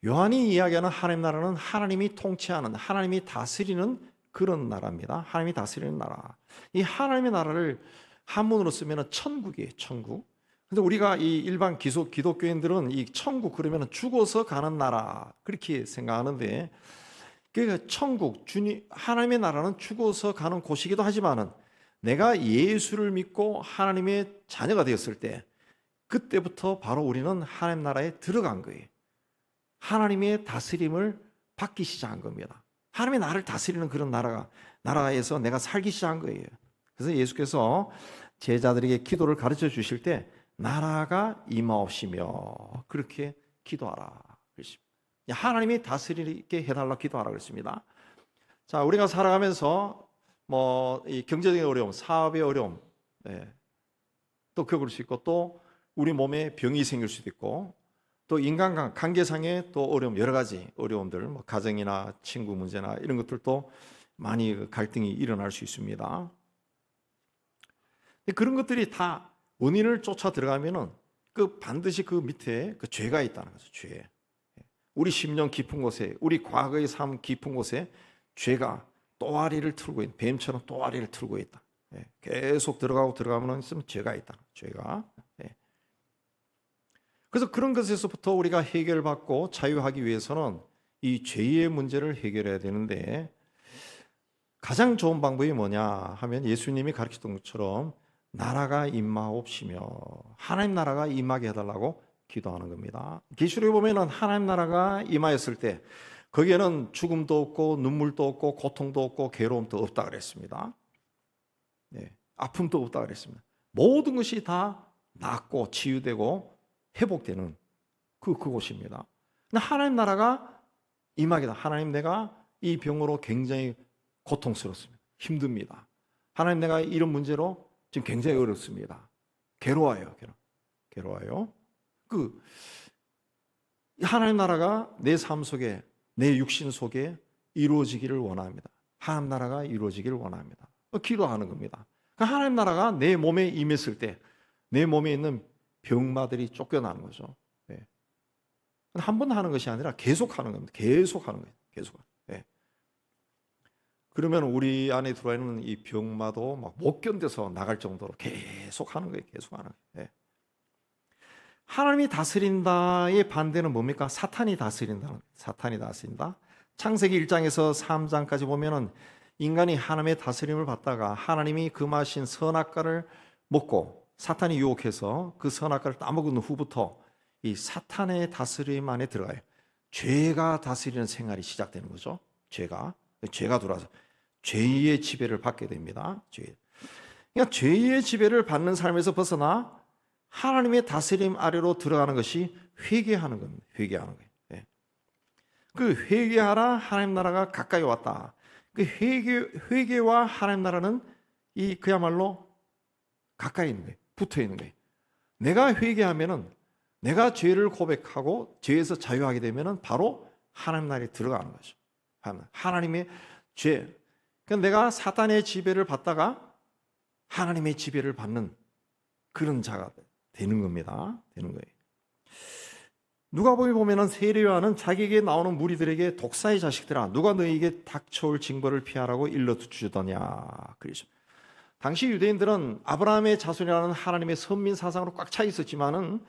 요한이 이야기하는 하나님 나라는 하나님이 통치하는, 하나님이 다스리는 그런 나라입니다. 하나님이 다스리는 나라. 이 하나님의 나라를 한문으로 쓰면 천국이에요. 천국. 근데 우리가 이 일반 기독교인들은 이 천국 그러면 죽어서 가는 나라 그렇게 생각하는데, 그러니까 천국, 하나님의 나라는 죽어서 가는 곳이기도 하지만은 내가 예수를 믿고 하나님의 자녀가 되었을 때 그때부터 바로 우리는 하나님 나라에 들어간 거예요. 하나님의 다스림을 받기 시작한 겁니다. 하나님의 나라를 다스리는 그런 나라에서 내가 살기 시작한 거예요. 그래서 예수께서 제자들에게 기도를 가르쳐 주실 때 나라가 임하옵시며 그렇게 기도하라 그랬습니다. 하나님이 다스리게 해달라 기도하라 그랬습니다. 자, 우리가 살아가면서 이 경제적인 어려움, 사업의 어려움, 또 겪을 수 있고, 또 우리 몸에 병이 생길 수도 있고, 또 인간 관계상의 또 어려움, 여러 가지 어려움들, 가정이나 친구 문제나 이런 것들도 많이 갈등이 일어날 수 있습니다. 그런 것들이 다 원인을 쫓아 들어가면은 반드시 그 밑에 그 죄가 있다는 거죠. 죄. 우리 심령 깊은 곳에, 우리 과거의 삶 깊은 곳에 죄가 또아리를 틀고 있다. 뱀처럼 또아리를 틀고 있다. 계속 들어가면 있으면 죄가 있다. 죄가. 그래서 그런 것에서부터 우리가 해결받고 자유하기 위해서는 이 죄의 문제를 해결해야 되는데, 가장 좋은 방법이 뭐냐 하면 예수님이 가르쳤던 것처럼 나라가 임하옵시며 하나님 나라가 임하게 해달라고 기도하는 겁니다. 계시록에 보면은 하나님 나라가 임하였을 때 거기에는 죽음도 없고 눈물도 없고 고통도 없고 괴로움도 없다 그랬습니다. 네, 아픔도 없다 그랬습니다. 모든 것이 다 낫고 치유되고 회복되는 그곳입니다. 근데 하나님 나라가 임하게다. 하나님, 내가 이 병으로 굉장히 고통스럽습니다. 힘듭니다. 하나님, 내가 이런 문제로 지금 굉장히 어렵습니다. 괴로워요. 괴로워요. 하나님 나라가 내 삶 속에, 내 육신 속에 이루어지기를 원합니다. 하나님 나라가 이루어지기를 원합니다. 기도하는 겁니다. 하나님 나라가 내 몸에 임했을 때 내 몸에 있는 병마들이 쫓겨나는 거죠. 네. 한 번 하는 것이 아니라 계속 하는 겁니다. 계속 하는 거예요. 계속. 네. 그러면 우리 안에 들어와 있는 이 병마도 막 못 견뎌서 나갈 정도로 계속 하는 거예요. 계속 하는 거예요. 네. 하나님이 다스린다의 반대는 뭡니까? 사탄이 다스린다. 사탄이 다스린다. 창세기 1장에서 3장까지 보면은 인간이 하나님의 다스림을 받다가 하나님이 금하신 선악과를 먹고 사탄이 유혹해서 그 선악과를 따먹은 후부터 이 사탄의 다스림 안에 들어가요. 죄가 다스리는 생활이 시작되는 거죠. 죄가 들어와서 죄의 지배를 받게 됩니다. 그러니까 죄의 지배를 받는 삶에서 벗어나 하나님의 다스림 아래로 들어가는 것이 회개하는 겁니다. 회개하는 거예요. 네. 그 회개하라, 하나님 나라가 가까이 왔다. 그 회개와 하나님 나라는 이 그야말로 가까이 있는 거예요. 붙어 있는 거예요. 내가 회개하면은, 내가 죄를 고백하고 죄에서 자유하게 되면은 바로 하나님 나라에 들어가는 거죠. 하나님의 죄. 그러니까 내가 사탄의 지배를 받다가 하나님의 지배를 받는 그런 자가 되는 겁니다. 되는 거예요. 누가복음에 보면은 세례 요한은 자기에게 나오는 무리들에게 독사의 자식들아, 누가 너희에게 닥쳐올 징벌을 피하라고 일러주더냐 그러죠. 당시 유대인들은 아브라함의 자손이라는 하나님의 선민 사상으로 꽉 차 있었지만은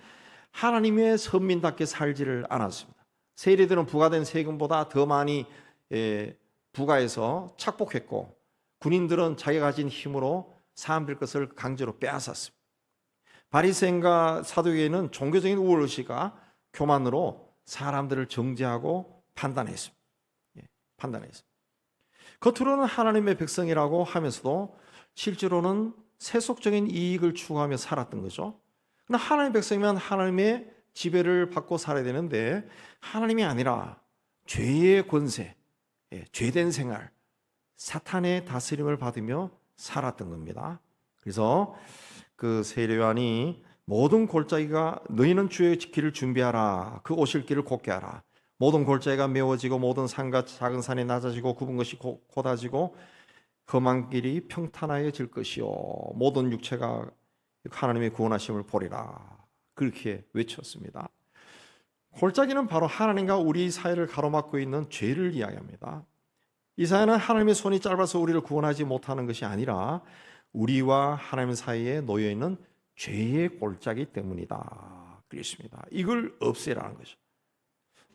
하나님의 선민답게 살지를 않았습니다. 세리들은 부과된 세금보다 더 많이 부과해서 착복했고, 군인들은 자기가 가진 힘으로 사람들 것을 강제로 빼앗았습니다. 바리새인과 사두개인은 종교적인 우월의식과 교만으로 사람들을 정죄하고 판단했습니다. 겉으로는 하나님의 백성이라고 하면서도 실제로는 세속적인 이익을 추구하며 살았던 거죠. 그러나 하나님의 백성이면 하나님의 지배를 받고 살아야 되는데 하나님이 아니라 죄의 권세, 죄된 생활, 사탄의 다스림을 받으며 살았던 겁니다. 그래서 그 세례 요한이 모든 골짜기가 너희는 주의 길을 준비하라, 그 오실 길을 곧게 하라. 모든 골짜기가 메워지고 모든 산과 작은 산이 낮아지고 굽은 것이 곧아지고 험한 길이 평탄하여질 것이요 모든 육체가 하나님의 구원하심을 보리라. 그렇게 외쳤습니다. 골짜기는 바로 하나님과 우리 사이를 가로막고 있는 죄를 이야기합니다. 이사야는 하나님의 손이 짧아서 우리를 구원하지 못하는 것이 아니라 우리와 하나님 사이에 놓여있는 죄의 골짜기 때문이다 그랬습니다. 이걸 없애라는 거죠.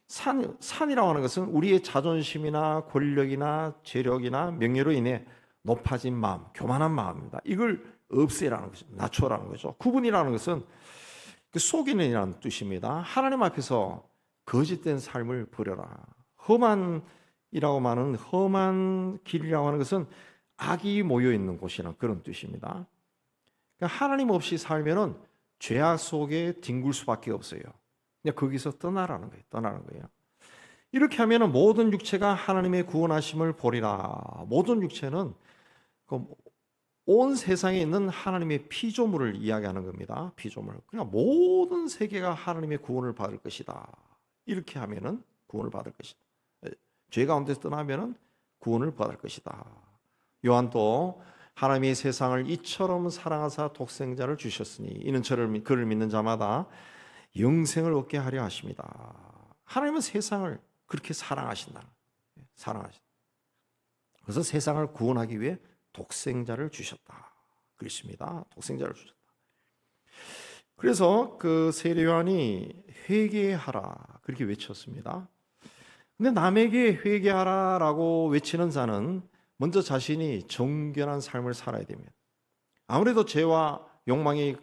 산이라고 하는 것은 우리의 자존심이나 권력이나 재력이나 명예로 인해 높아진 마음, 교만한 마음입니다. 이걸 없애라는 거죠. 낮춰라는 거죠. 구분이라는 것은 속이는이라는 뜻입니다. 하나님 앞에서 거짓된 삶을 버려라. 험한이라고 말하는 험한 길이라고 하는 것은 악이 모여 있는 곳이라는 그런 뜻입니다. 그러니까 하나님 없이 살면은 죄악 속에 뒹굴 수밖에 없어요. 그냥 거기서 떠나라는 거예요. 이렇게 하면은 모든 육체가 하나님의 구원하심을 보리라. 모든 육체는 온 세상에 있는 하나님의 피조물을 이야기하는 겁니다. 피조물. 그러니까 모든 세계가 하나님의 구원을 받을 것이다. 이렇게 하면은 구원을 받을 것이다. 죄 가운데서 떠나면은 구원을 받을 것이다. 요한도 하나님이 세상을 이처럼 사랑하사 독생자를 주셨으니 이는 그를 믿는 자마다 영생을 얻게 하려 하십니다. 하나님은 세상을 그렇게 사랑하신다. 그래서 세상을 구원하기 위해 독생자를 주셨다. 그렇습니다. 독생자를 주셨다. 그래서 그 세례 요한이 회개하라 그렇게 외쳤습니다. 근데 남에게 회개하라라고 외치는 자는 먼저 자신이 정결한 삶을 살아야 됩니다. 아무래도 죄와 욕망이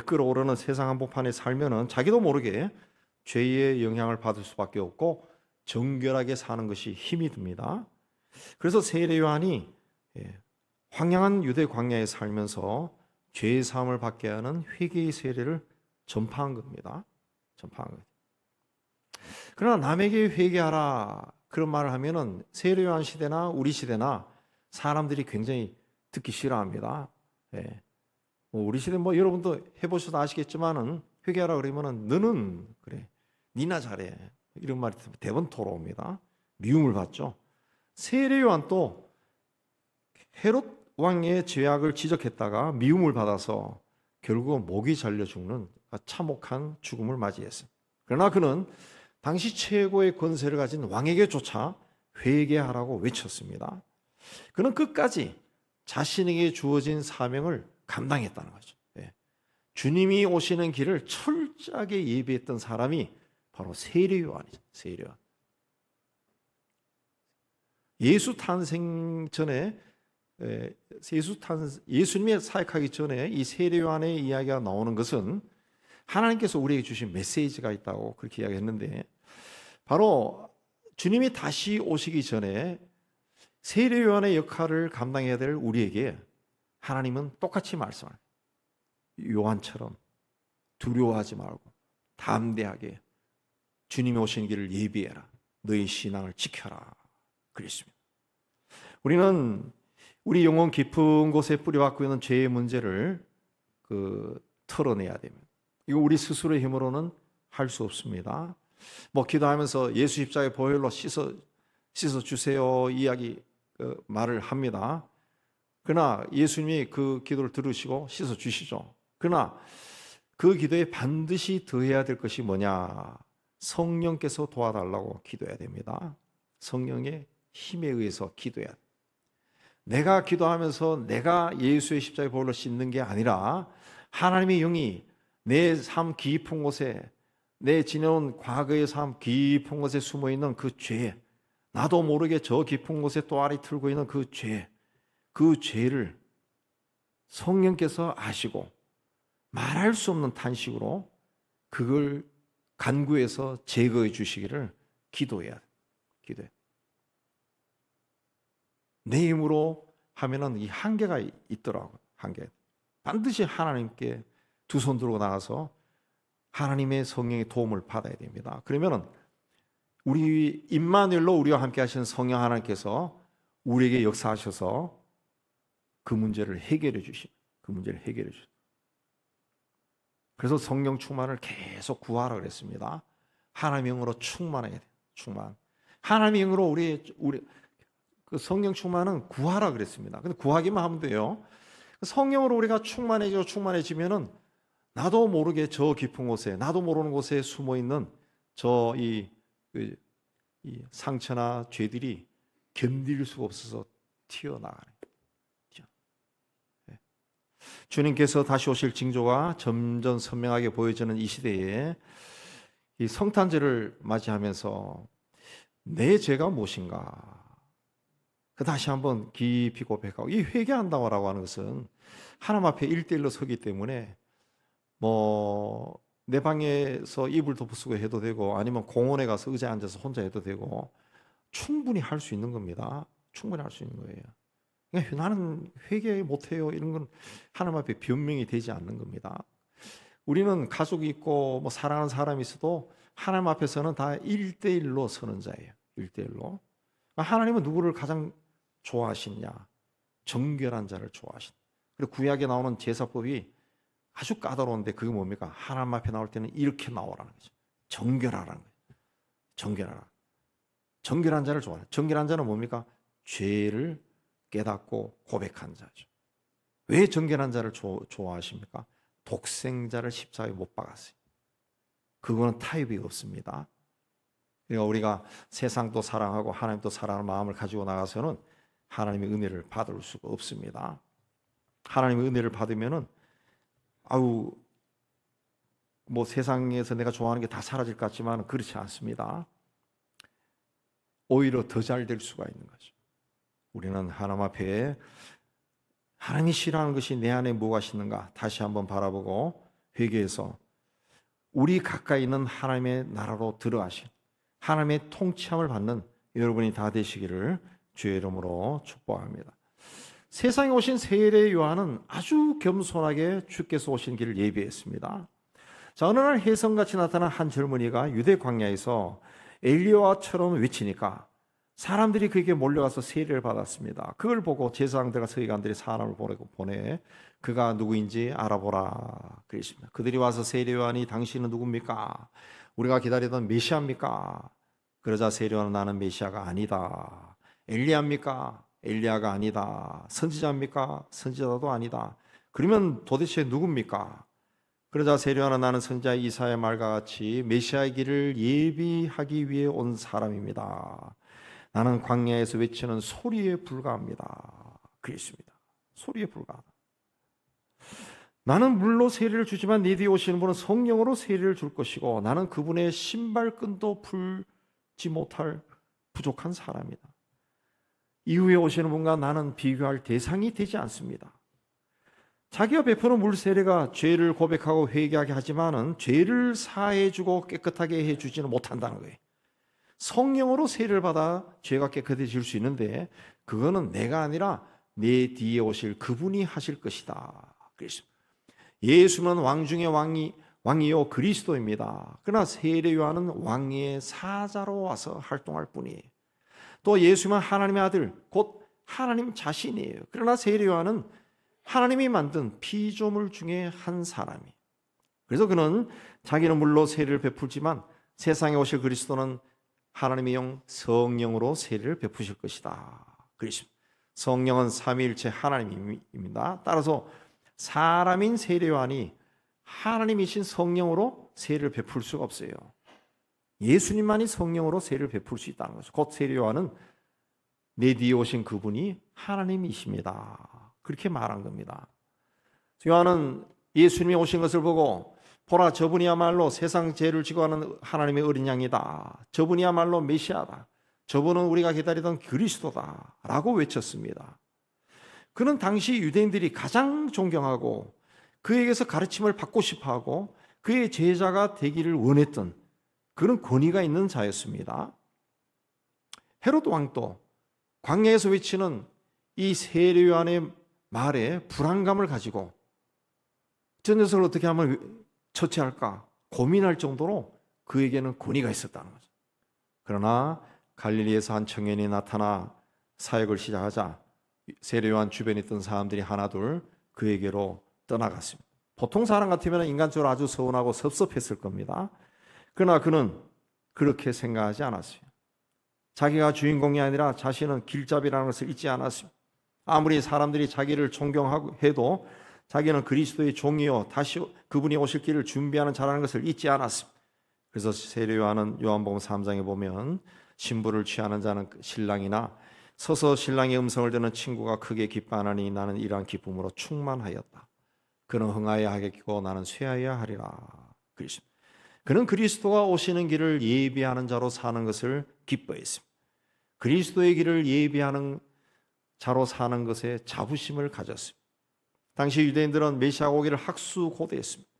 끌어오르는 세상 한복판에 살면은 자기도 모르게 죄의 영향을 받을 수밖에 없고 정결하게 사는 것이 힘이 듭니다. 그래서 세례 요한이 황량한 유대 광야에 살면서 죄의 사함을 받게 하는 회개의 세례를 전파한 겁니다. 전파한 거예요. 그러나 남에게 회개하라 그런 말을 하면은 세례 요한 시대나 우리 시대나 사람들이 굉장히 듣기 싫어합니다. 우리 시대 여러분도 해보셔도 아시겠지만은 회개하라 그러면은 너는 그래 니나 잘해 이런 말이 대부분 돌아옵니다. 미움을 받죠. 세례 요한도 헤롯 왕의 죄악을 지적했다가 미움을 받아서 결국 목이 잘려 죽는 참혹한 죽음을 맞이했어요. 그러나 그는 당시 최고의 권세를 가진 왕에게조차 회개하라고 외쳤습니다. 그는 끝까지 자신에게 주어진 사명을 감당했다는 거죠. 주님이 오시는 길을 철저하게 예비했던 사람이 바로 세례 요한이죠. 세례 요한. 예수 탄생 전에 예수님의 사역하기 전에 이 세례 요한의 이야기가 나오는 것은 하나님께서 우리에게 주신 메시지가 있다고 그렇게 이야기했는데 바로 주님이 다시 오시기 전에 세례 요한의 역할을 감당해야 될 우리에게 하나님은 똑같이 말씀합니다. 요한처럼 두려워하지 말고 담대하게 주님이 오시는 길을 예비해라. 너희 신앙을 지켜라. 그랬습니다. 우리는 우리 영혼 깊은 곳에 뿌려박고 있는 죄의 문제를 털어내야 됩니다. 이거 우리 스스로의 힘으로는 할 수 없습니다. 기도하면서 예수 십자가의 보혈로 씻어 주세요 이야기 말을 합니다. 그러나 예수님이 그 기도를 들으시고 씻어 주시죠. 그러나 그 기도에 반드시 더해야 될 것이 뭐냐? 성령께서 도와달라고 기도해야 됩니다. 성령의 힘에 의해서 기도해야 돼. 내가 기도하면서 내가 예수의 십자가의 보혈로 씻는 게 아니라 하나님의 영이 내 삶 깊은 곳에 내 지내온 과거의 삶 깊은 곳에 숨어있는 그 죄, 나도 모르게 저 깊은 곳에 또아리 틀고 있는 그 죄를 성령께서 아시고 말할 수 없는 탄식으로 그걸 간구해서 제거해 주시기를 기도해야 돼. 기도해. 내 힘으로 하면은 이 한계가 있더라고요. 한계. 반드시 하나님께 두 손 들고 나가서 하나님의 성령의 도움을 받아야 됩니다. 그러면은 우리 임마누엘로 우리와 함께 하시는 성령 하나님께서 우리에게 역사하셔서 그 문제를 해결해 주십니다. 그 문제를 해결해 주십니다. 그래서 성령 충만을 계속 구하라 그랬습니다. 하나님의 영으로 충만해야 돼요. 충만. 하나님의 영으로 우리 그 성령 충만은 구하라 그랬습니다. 근데 구하기만 하면 돼요. 성령으로 우리가 충만해지면은 나도 모르게 저 깊은 곳에, 나도 모르는 곳에 숨어 있는 이 상처나 죄들이 견딜 수가 없어서 튀어나가는 거예요. 주님께서 다시 오실 징조가 점점 선명하게 보여지는 이 시대에 이 성탄절을 맞이하면서 내 죄가 무엇인가? 다시 한번 깊이 고백하고 이 회개한다고 하는 것은 하나님 앞에 1대1로 서기 때문에 내 방에서 이불 덮어쓰고 해도 되고 아니면 공원에 가서 의자에 앉아서 혼자 해도 되고 충분히 할 수 있는 겁니다. 충분히 할 수 있는 거예요. 그러니까 나는 회개 못해요 이런 건 하나님 앞에 변명이 되지 않는 겁니다. 우리는 가족이 있고 사랑하는 사람이 있어도 하나님 앞에서는 다 1대1로 서는 자예요. 1대1로. 하나님은 누구를 가장 좋아하시느냐? 정결한 자를 좋아하신다. 그리고 구약에 나오는 제사법이 아주 까다로운데 그게 뭡니까? 하나님 앞에 나올 때는 이렇게 나오라는 거죠. 정결하라는 거예요. 정결하라. 정결한 자를 좋아해요. 정결한 자는 뭡니까? 죄를 깨닫고 고백한 자죠. 왜 정결한 자를 좋아하십니까? 독생자를 십자가에 못 박았어요. 그거는 타협이 없습니다. 그러니까 우리가 세상도 사랑하고 하나님도 사랑하는 마음을 가지고 나가서는 하나님의 은혜를 받을 수가 없습니다. 하나님의 은혜를 받으면은 세상에서 내가 좋아하는 게 다 사라질 것 같지만 그렇지 않습니다. 오히려 더 잘 될 수가 있는 거죠. 우리는 하나님 앞에 하나님이 싫어하는 것이 내 안에 무엇이 있는가 다시 한번 바라보고 회개해서 우리 가까이 있는 하나님의 나라로 들어가신 하나님의 통치함을 받는 여러분이 다 되시기를 주의 이름으로 축복합니다. 세상에 오신 세례 요한은 아주 겸손하게 주께서 오신 길을 예비했습니다. 자, 어느 날 혜성같이 나타난 한 젊은이가 유대 광야에서 엘리야처럼 외치니까 사람들이 그에게 몰려가서 세례를 받았습니다. 그걸 보고 제사장들과 서기관들이 사람을 보내 그가 누구인지 알아보라 그랬습니다. 그들이 와서 세례 요한이 당신은 누굽니까? 우리가 기다리던 메시아입니까? 그러자 세례 요한은 나는 메시아가 아니다. 엘리야입니까? 엘리야가 아니다. 선지자입니까? 선지자도 아니다. 그러면 도대체 누굽니까? 그러자 세례 요한은 나는 선지자 이사야의 말과 같이 메시아의 길을 예비하기 위해 온 사람입니다. 나는 광야에서 외치는 소리에 불과합니다. 그랬습니다. 소리에 불과하다. 나는 물로 세례를 주지만 네 뒤에 오시는 분은 성령으로 세례를 줄 것이고 나는 그분의 신발끈도 풀지 못할 부족한 사람이다. 이후에 오시는 분과 나는 비교할 대상이 되지 않습니다. 자기가 베푸는 물 세례가 죄를 고백하고 회개하게 하지만은 죄를 사해주고 깨끗하게 해주지는 못한다는 거예요. 성령으로 세례를 받아 죄가 깨끗해질 수 있는데 그거는 내가 아니라 내 뒤에 오실 그분이 하실 것이다. 그랬습니다. 예수는 왕 중의 왕이요 그리스도입니다. 그러나 세례 요한은 왕의 사자로 와서 활동할 뿐이에요. 또 예수는 하나님의 아들 곧 하나님 자신이에요. 그러나 세례 요한은 하나님이 만든 피조물 중에 한 사람이에요. 그래서 그는 자기는 물로 세례를 베풀지만 세상에 오실 그리스도는 하나님의 영 성령으로 세례를 베푸실 것이다. 그렇습니다. 성령은 삼위일체 하나님입니다. 따라서 사람인 세례 요한이 하나님이신 성령으로 세례를 베풀 수가 없어요. 예수님만이 성령으로 세례를 베풀 수 있다는 거죠. 곧 세례 요한은 내 뒤에 오신 그분이 하나님이십니다. 그렇게 말한 겁니다. 요한은 예수님이 오신 것을 보고 보라 저분이야말로 세상 죄를 지고 하는 하나님의 어린 양이다. 저분이야말로 메시아다. 저분은 우리가 기다리던 그리스도다 라고 외쳤습니다. 그는 당시 유대인들이 가장 존경하고 그에게서 가르침을 받고 싶어하고 그의 제자가 되기를 원했던 그런 권위가 있는 자였습니다. 헤롯 왕도 광야에서 외치는 이 세례 요한의 말에 불안감을 가지고 저 녀석을 어떻게 하면 처치할까 고민할 정도로 그에게는 권위가 있었다는 거죠. 그러나 갈릴리에서 한 청년이 나타나 사역을 시작하자 세례 요한 주변에 있던 사람들이 하나둘 그에게로 떠나갔습니다. 보통 사람 같으면 인간적으로 아주 서운하고 섭섭했을 겁니다. 그러나 그는 그렇게 생각하지 않았어요. 자기가 주인공이 아니라 자신은 길잡이라는 것을 잊지 않았습니다. 아무리 사람들이 자기를 존경하고 해도 자기는 그리스도의 종이요 다시 그분이 오실 길을 준비하는 자라는 것을 잊지 않았습니다. 그래서 세례 요한은 요한복음 3장에 보면 신부를 취하는 자는 신랑이나 서서 신랑의 음성을 듣는 친구가 크게 기뻐하나니 나는 이러한 기쁨으로 충만하였다. 그는 흥하여야 하겠고 나는 쇠하여야 하리라. 그랬습니다. 그는 그리스도가 오시는 길을 예비하는 자로 사는 것을 기뻐했습니다. 그리스도의 길을 예비하는 자로 사는 것에 자부심을 가졌습니다. 당시 유대인들은 메시아가 오기를 학수고대했습니다.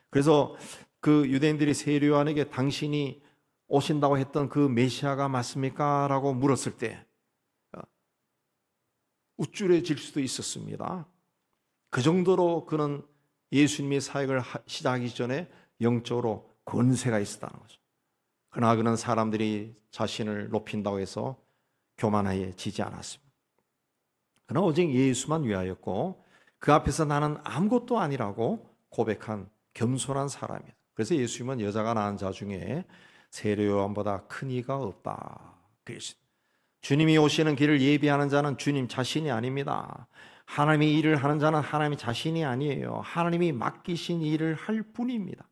그래서 그 유대인들이 세례 요한에게 당신이 오신다고 했던 그 메시아가 맞습니까? 라고 물었을 때 우쭐해질 수도 있었습니다. 그 정도로 그는 예수님의 사역을 시작하기 전에 영적으로 권세가 있었다는 거죠. 그러나 그는 사람들이 자신을 높인다고 해서 교만해지지 않았습니다. 그러나 오직 예수만 위하였고 그 앞에서 나는 아무것도 아니라고 고백한 겸손한 사람이다. 그래서 예수님은 여자가 낳은 자 중에 세례 요한보다 큰 이가 없다. 그랬습니다. 주님이 오시는 길을 예비하는 자는 주님 자신이 아닙니다. 하나님의 일을 하는 자는 하나님 자신이 아니에요. 하나님이 맡기신 일을 할 뿐입니다.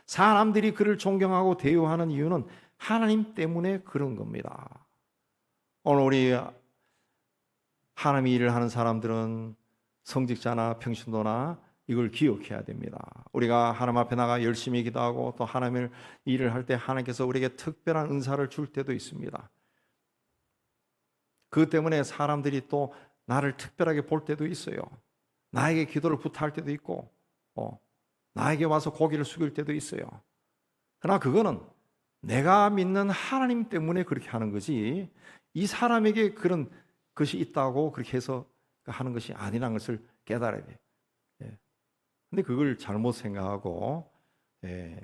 사람들이 그를 존경하고 대우하는 이유는 하나님 때문에 그런 겁니다. 오늘 우리 하나님의 일을 하는 사람들은 성직자나 평신도나 이걸 기억해야 됩니다. 우리가 하나님 앞에 나가 열심히 기도하고 또 하나님의 일을 할 때 하나님께서 우리에게 특별한 은사를 줄 때도 있습니다. 그것 때문에 사람들이 또 나를 특별하게 볼 때도 있어요. 나에게 기도를 부탁할 때도 있고 나에게 와서 고개를 숙일 때도 있어요. 그러나 그거는 내가 믿는 하나님 때문에 그렇게 하는 거지 이 사람에게 그런 것이 있다고 그렇게 해서 하는 것이 아니라는 것을 깨달아야 돼요. 예. 근데 그걸 잘못 생각하고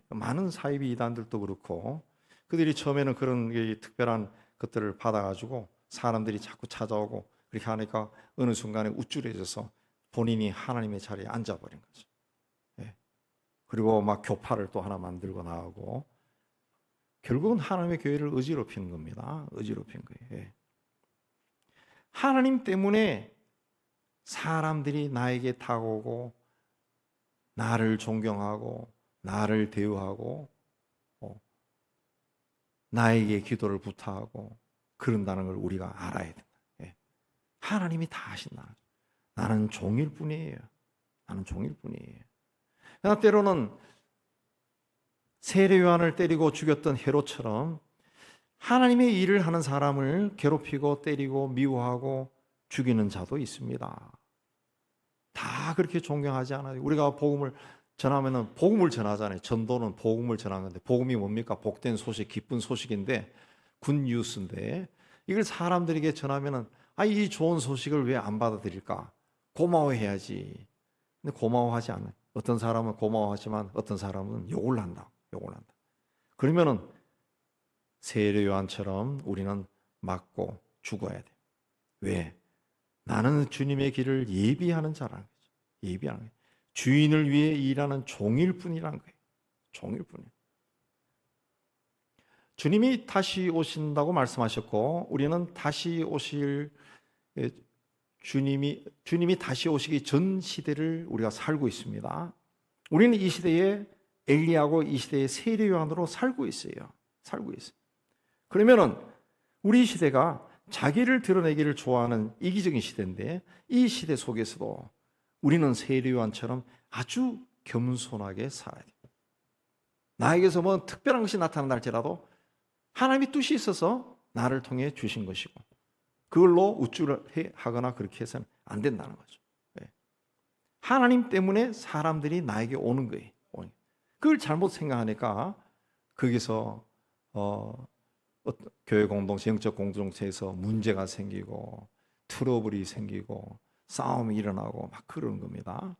많은 사이비 이단들도 그렇고 그들이 처음에는 그런 특별한 것들을 받아가지고 사람들이 자꾸 찾아오고 그렇게 하니까 어느 순간에 우쭐해져서 본인이 하나님의 자리에 앉아버린 거죠. 예. 그리고 막 교파를 또 하나 만들고 나오고 결국은 하나님의 교회를 어지럽히는 겁니다. 어지럽힌 거예요. 예. 하나님 때문에 사람들이 나에게 다가오고 나를 존경하고 나를 대우하고 나에게 기도를 부탁하고 그런다는 걸 우리가 알아야 된다. 예. 하나님이 다 하신다. 나는 종일 뿐이에요. 나는 종일 뿐이에요. 그러나 때로는 세례 요한을 때리고 죽였던 헤롯처럼 하나님의 일을 하는 사람을 괴롭히고 때리고 미워하고 죽이는 자도 있습니다. 다 그렇게 존경하지 않아요. 우리가 복음을 전하면은 복음을 전하잖아요. 전도는 복음을 전하는 건데 복음이 뭡니까? 복된 소식, 기쁜 소식인데 굿뉴스인데 이걸 사람들에게 전하면은 이 좋은 소식을 왜 안 받아들일까? 고마워해야지. 근데 고마워하지 않아요. 어떤 사람은 고마워하지만 어떤 사람은 욕을 한다. 욕을 한다. 그러면은 세례 요한처럼 우리는 맞고 죽어야 돼. 왜? 나는 주님의 길을 예비하는 자라는 거죠. 예비하는 거예요. 주인을 위해 일하는 종일 뿐이라는 거예요. 종일 뿐이에요. 주님이 다시 오신다고 말씀하셨고 우리는 다시 오실 주님이 다시 오시기 전 시대를 우리가 살고 있습니다. 우리는 이 시대에 엘리야고 이 시대의 세례 요한으로 살고 있어요. 살고 있어요. 그러면은 우리 시대가 자기를 드러내기를 좋아하는 이기적인 시대인데 이 시대 속에서도 우리는 세례 요한처럼 아주 겸손하게 살아야 돼요. 나에게서 뭐 특별한 것이 나타난달지라도 하나님의 뜻이 있어서 나를 통해 주신 것이고 그걸로 우쭐하거나 그렇게 해서는 안 된다는 거죠. 하나님 때문에 사람들이 나에게 오는 거예요. 그걸 잘못 생각하니까 거기서 교회 공동체, 영적 공동체에서 문제가 생기고 트러블이 생기고 싸움이 일어나고 막 그러는 겁니다.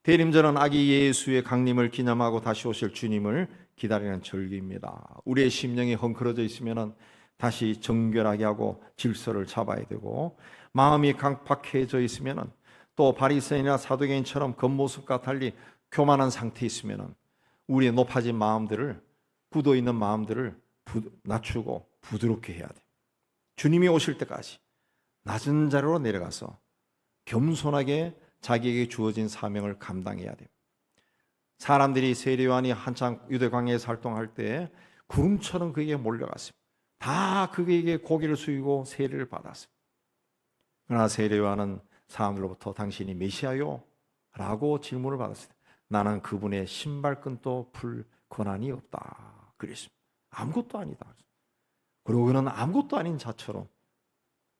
대림절은 아기 예수의 강림을 기념하고 다시 오실 주님을 기다리는 절기입니다. 우리의 심령이 헝클어져 있으면 다시 정결하게 하고 질서를 잡아야 되고 마음이 강팍해져 있으면 또 바리새인이나 사두개인처럼 겉모습과 달리 교만한 상태에 있으면 우리의 높아진 마음들을 굳어있는 마음들을 낮추고 부드럽게 해야 돼. 주님이 오실 때까지 낮은 자리로 내려가서 겸손하게 자기에게 주어진 사명을 감당해야 돼요. 사람들이 세례 요한이 한창 유대 광야에서 활동할 때 구름처럼 그에게 몰려갔습니다. 다 그에게 고개를 숙이고 세례를 받았습니다. 그러나 세례 요한은 사람들로부터 당신이 메시아요? 라고 질문을 받았습니다. 나는 그분의 신발끈도 풀 권한이 없다. 그랬습니다. 아무것도 아니다. 그리고 그는 아무것도 아닌 자처럼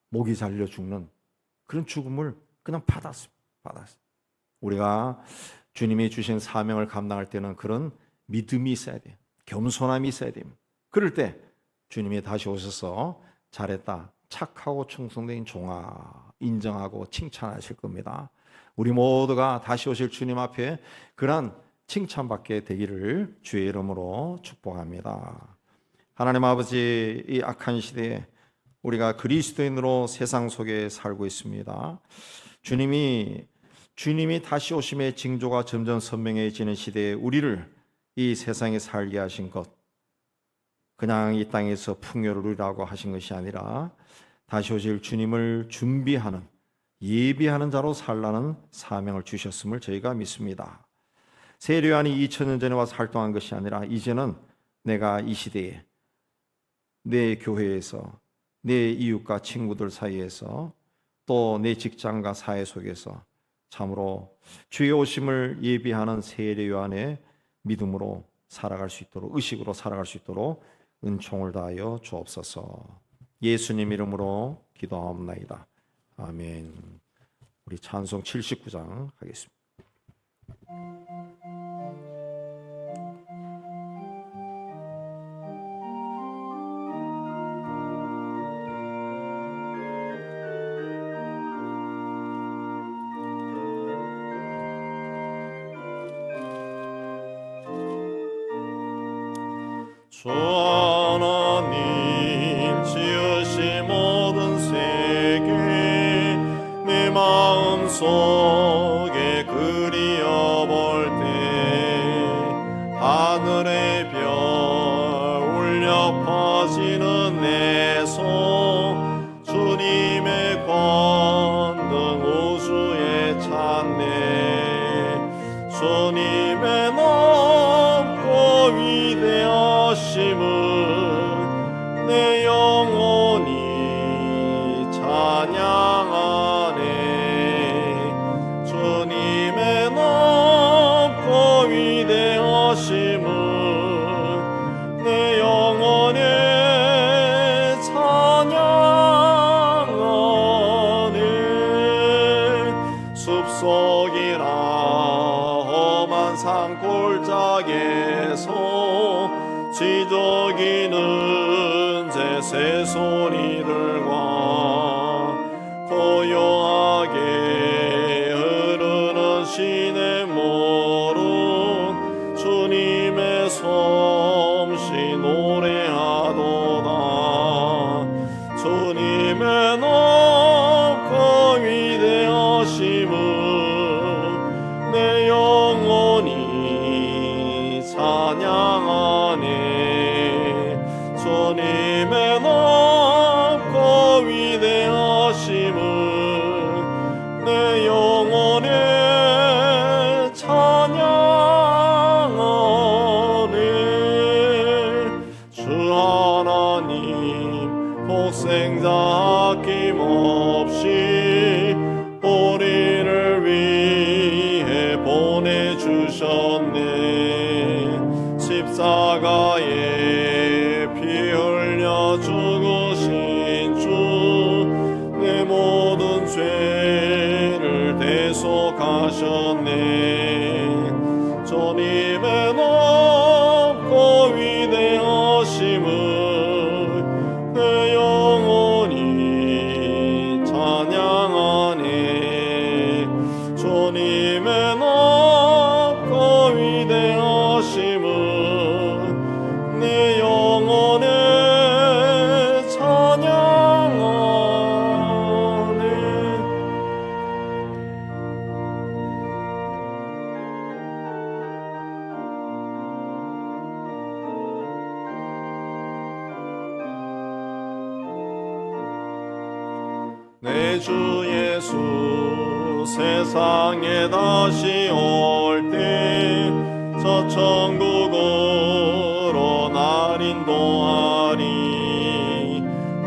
목이 잘려 죽는 그런 죽음을 그냥 받았습니다. 우리가 주님이 주신 사명을 감당할 때는 그런 믿음이 있어야 돼요. 겸손함이 있어야 됩니다. 그럴 때 주님이 다시 오셔서 잘했다, 착하고 충성된 종아 인정하고 칭찬하실 겁니다. 우리 모두가 다시 오실 주님 앞에 그러한 칭찬받게 되기를 주의 이름으로 축복합니다. 하나님 아버지, 이 악한 시대에 우리가 그리스도인으로 세상 속에 살고 있습니다. 주님이 다시 오심의 징조가 점점 선명해지는 시대에 우리를 이 세상에 살게 하신 것, 그냥 이 땅에서 풍요를 누리라고 하신 것이 아니라 다시 오실 주님을 준비하는, 예비하는 자로 살라는 사명을 주셨음을 저희가 믿습니다. 세례 요한이 2000년 전에 와서 활동한 것이 아니라 이제는 내가 이 시대에 내 교회에서, 내 이웃과 친구들 사이에서, 또 내 직장과 사회 속에서 참으로 주의 오심을 예비하는 세례 요한의 믿음으로 살아갈 수 있도록, 의식으로 살아갈 수 있도록 은총을 다하여 주옵소서. 예수님 이름으로 기도하옵나이다. 아멘. 우리 찬송 79장 하겠습니다. 주 하나님 지으신 모든 세계 내 마음속에 그리어볼 때 하늘의 별 울려 퍼지는 내 손 주님의 권능 우주에 찬네 주님의 높고 위대하심은 내 영혼이 찬양하네 주님의 높고 위대하심은 내 영혼이 찬양하네 숲속이라 험한 산골짜기에서 지저귀는 제 새소리들과 고요하게 흐르는 시냇물은 주님의 솜씨 노래하도다 주님의 높고 위대하심은 내 영혼이 찬양하네 주님의 높고 위대하심은 내 영혼이 찬양하네 주 하나님 복생자 아낌없이 우리를 위해 보내주셨네 십자가에 피 흘려 죽으신 주 내 모든 죄를 대속하셨네 주님의 높고 위대하심은 내 영혼이 찬양하네 주님의 높고 위대하심은 내 영혼이 찬양하네 내 주 예수 세상에 다시 올 때 저 천국으로 날 인도하리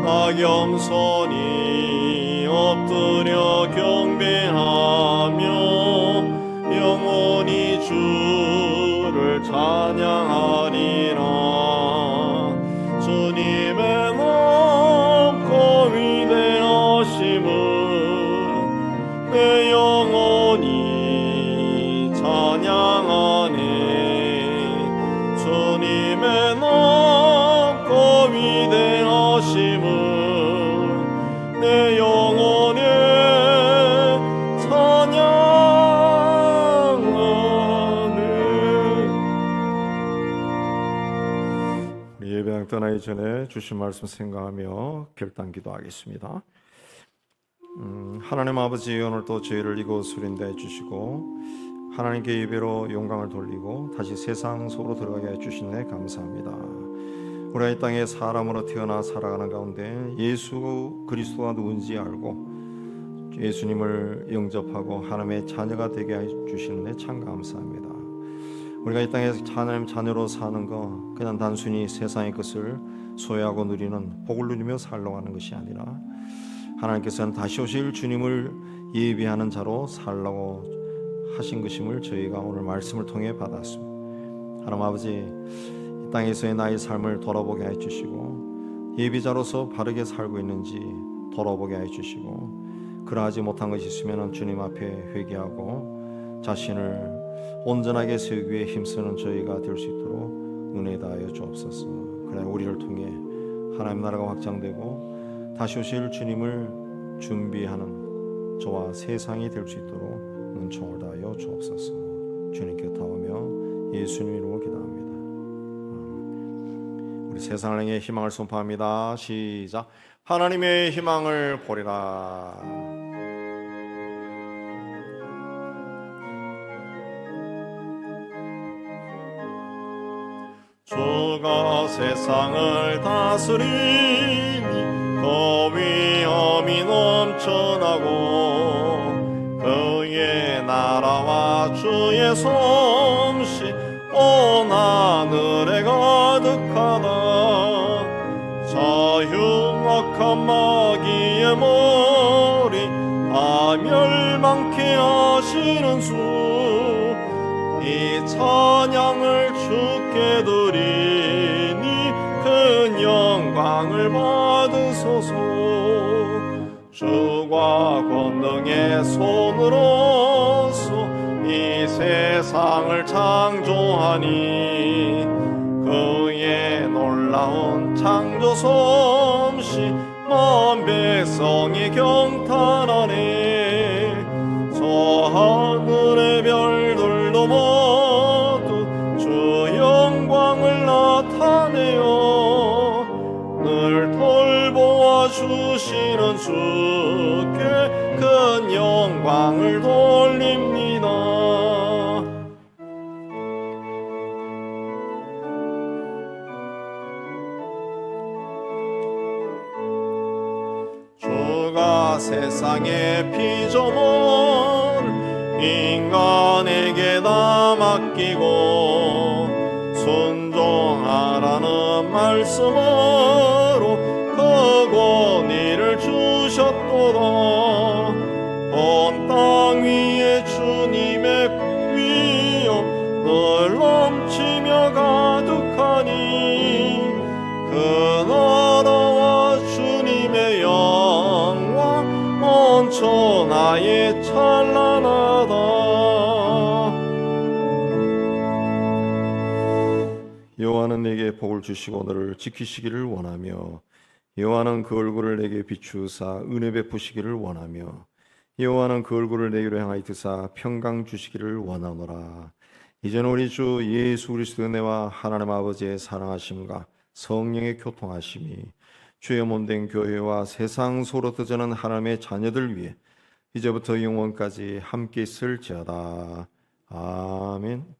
나 겸손히 엎드려 경배하며 영원히 주를 찬양하리라 주님의 높고 위대하심은 내 영혼이 찬양하네 주님의 높고 위대하심은 내 영혼이 찬양하네 우리 예배당 떠나기 전에 주신 말씀 생각하며 결단 기도하겠습니다. 하나님 아버지 오늘 또 저희를 이곳으로 인도해 주시고 하나님께 예배로 영광을 돌리고 다시 세상 속으로 들어가게 해주시네 감사합니다. 우리가 이 땅에 사람으로 태어나 살아가는 가운데 예수 그리스도가 누군지 알고 예수님을 영접하고 하나님의 자녀가 되게 해주시는 참 감사합니다. 우리가 이 땅에서 하나님 자녀로 사는 거 그냥 단순히 세상의 것을 소유하고 누리는 복을 누리며 살려고 하는 것이 아니라 하나님께서는 다시 오실 주님을 예비하는 자로 살라고 하신 것임을 저희가 오늘 말씀을 통해 받았습니다. 하나님 아버지 이 땅에서의 나의 삶을 돌아보게 해주시고 예비자로서 바르게 살고 있는지 돌아보게 해주시고 그러하지 못한 것이 있으면 주님 앞에 회개하고 자신을 온전하게 세우기 위해 힘쓰는 저희가 될 수 있도록 은혜 다하여 주옵소서. 그래 우리를 통해 하나님 나라가 확장되고 다시 오실 주님을 준비하는 저와 세상이 될 수 있도록 은총을 다하여 주옵소서. 주님께 타오며 예수님 이름으로 기도합니다. 세상을 향해 희망을 선포합니다. 시작. 하나님의 희망을 보리라. 주가 세상을 다스리니 그 위엄이 넘쳐나고 그의 나라와 주의 솜씨 온 하늘에 가득하다. 자 흉악한 마귀의 머리 다 멸망케 하시는 주 이 찬양을 주께 드리니 큰 영광을 받으소서. 주가 권능의 손으로서 이 세상을 창조하니 그의 놀라운 창조 솜씨 먼 백성이 경탄하네. 저 하늘의 별들도 모두 주 영광을 나타내어 늘 돌보아 주시는 주께 큰 영광을 돌립니다. 주가 세상의 피조물을 인간에게 다 맡기고 순종하라는 말씀으로 그 권위를 주셨도다. 온 땅 위에 주님의 위엄 늘 넘치며 가득하니 그 나라와 주님의 영광 온 천하에 찬란하다. 여호와는 내게 복을 주시고 너를 지키시기를 원하며 여호와는 그 얼굴을 내게 비추사 은혜 베푸시기를 원하며 여호와는 그 얼굴을 내게로 향하여 드사 평강 주시기를 원하노라. 이제는 우리 주 예수 그리스도의 은혜와 하나님 아버지의 사랑하심과 성령의 교통하심이 주의 몸된 교회와 세상 소로 드저는 하나님의 자녀들 위해 이제부터 영원까지 함께 있을지어다. 아멘.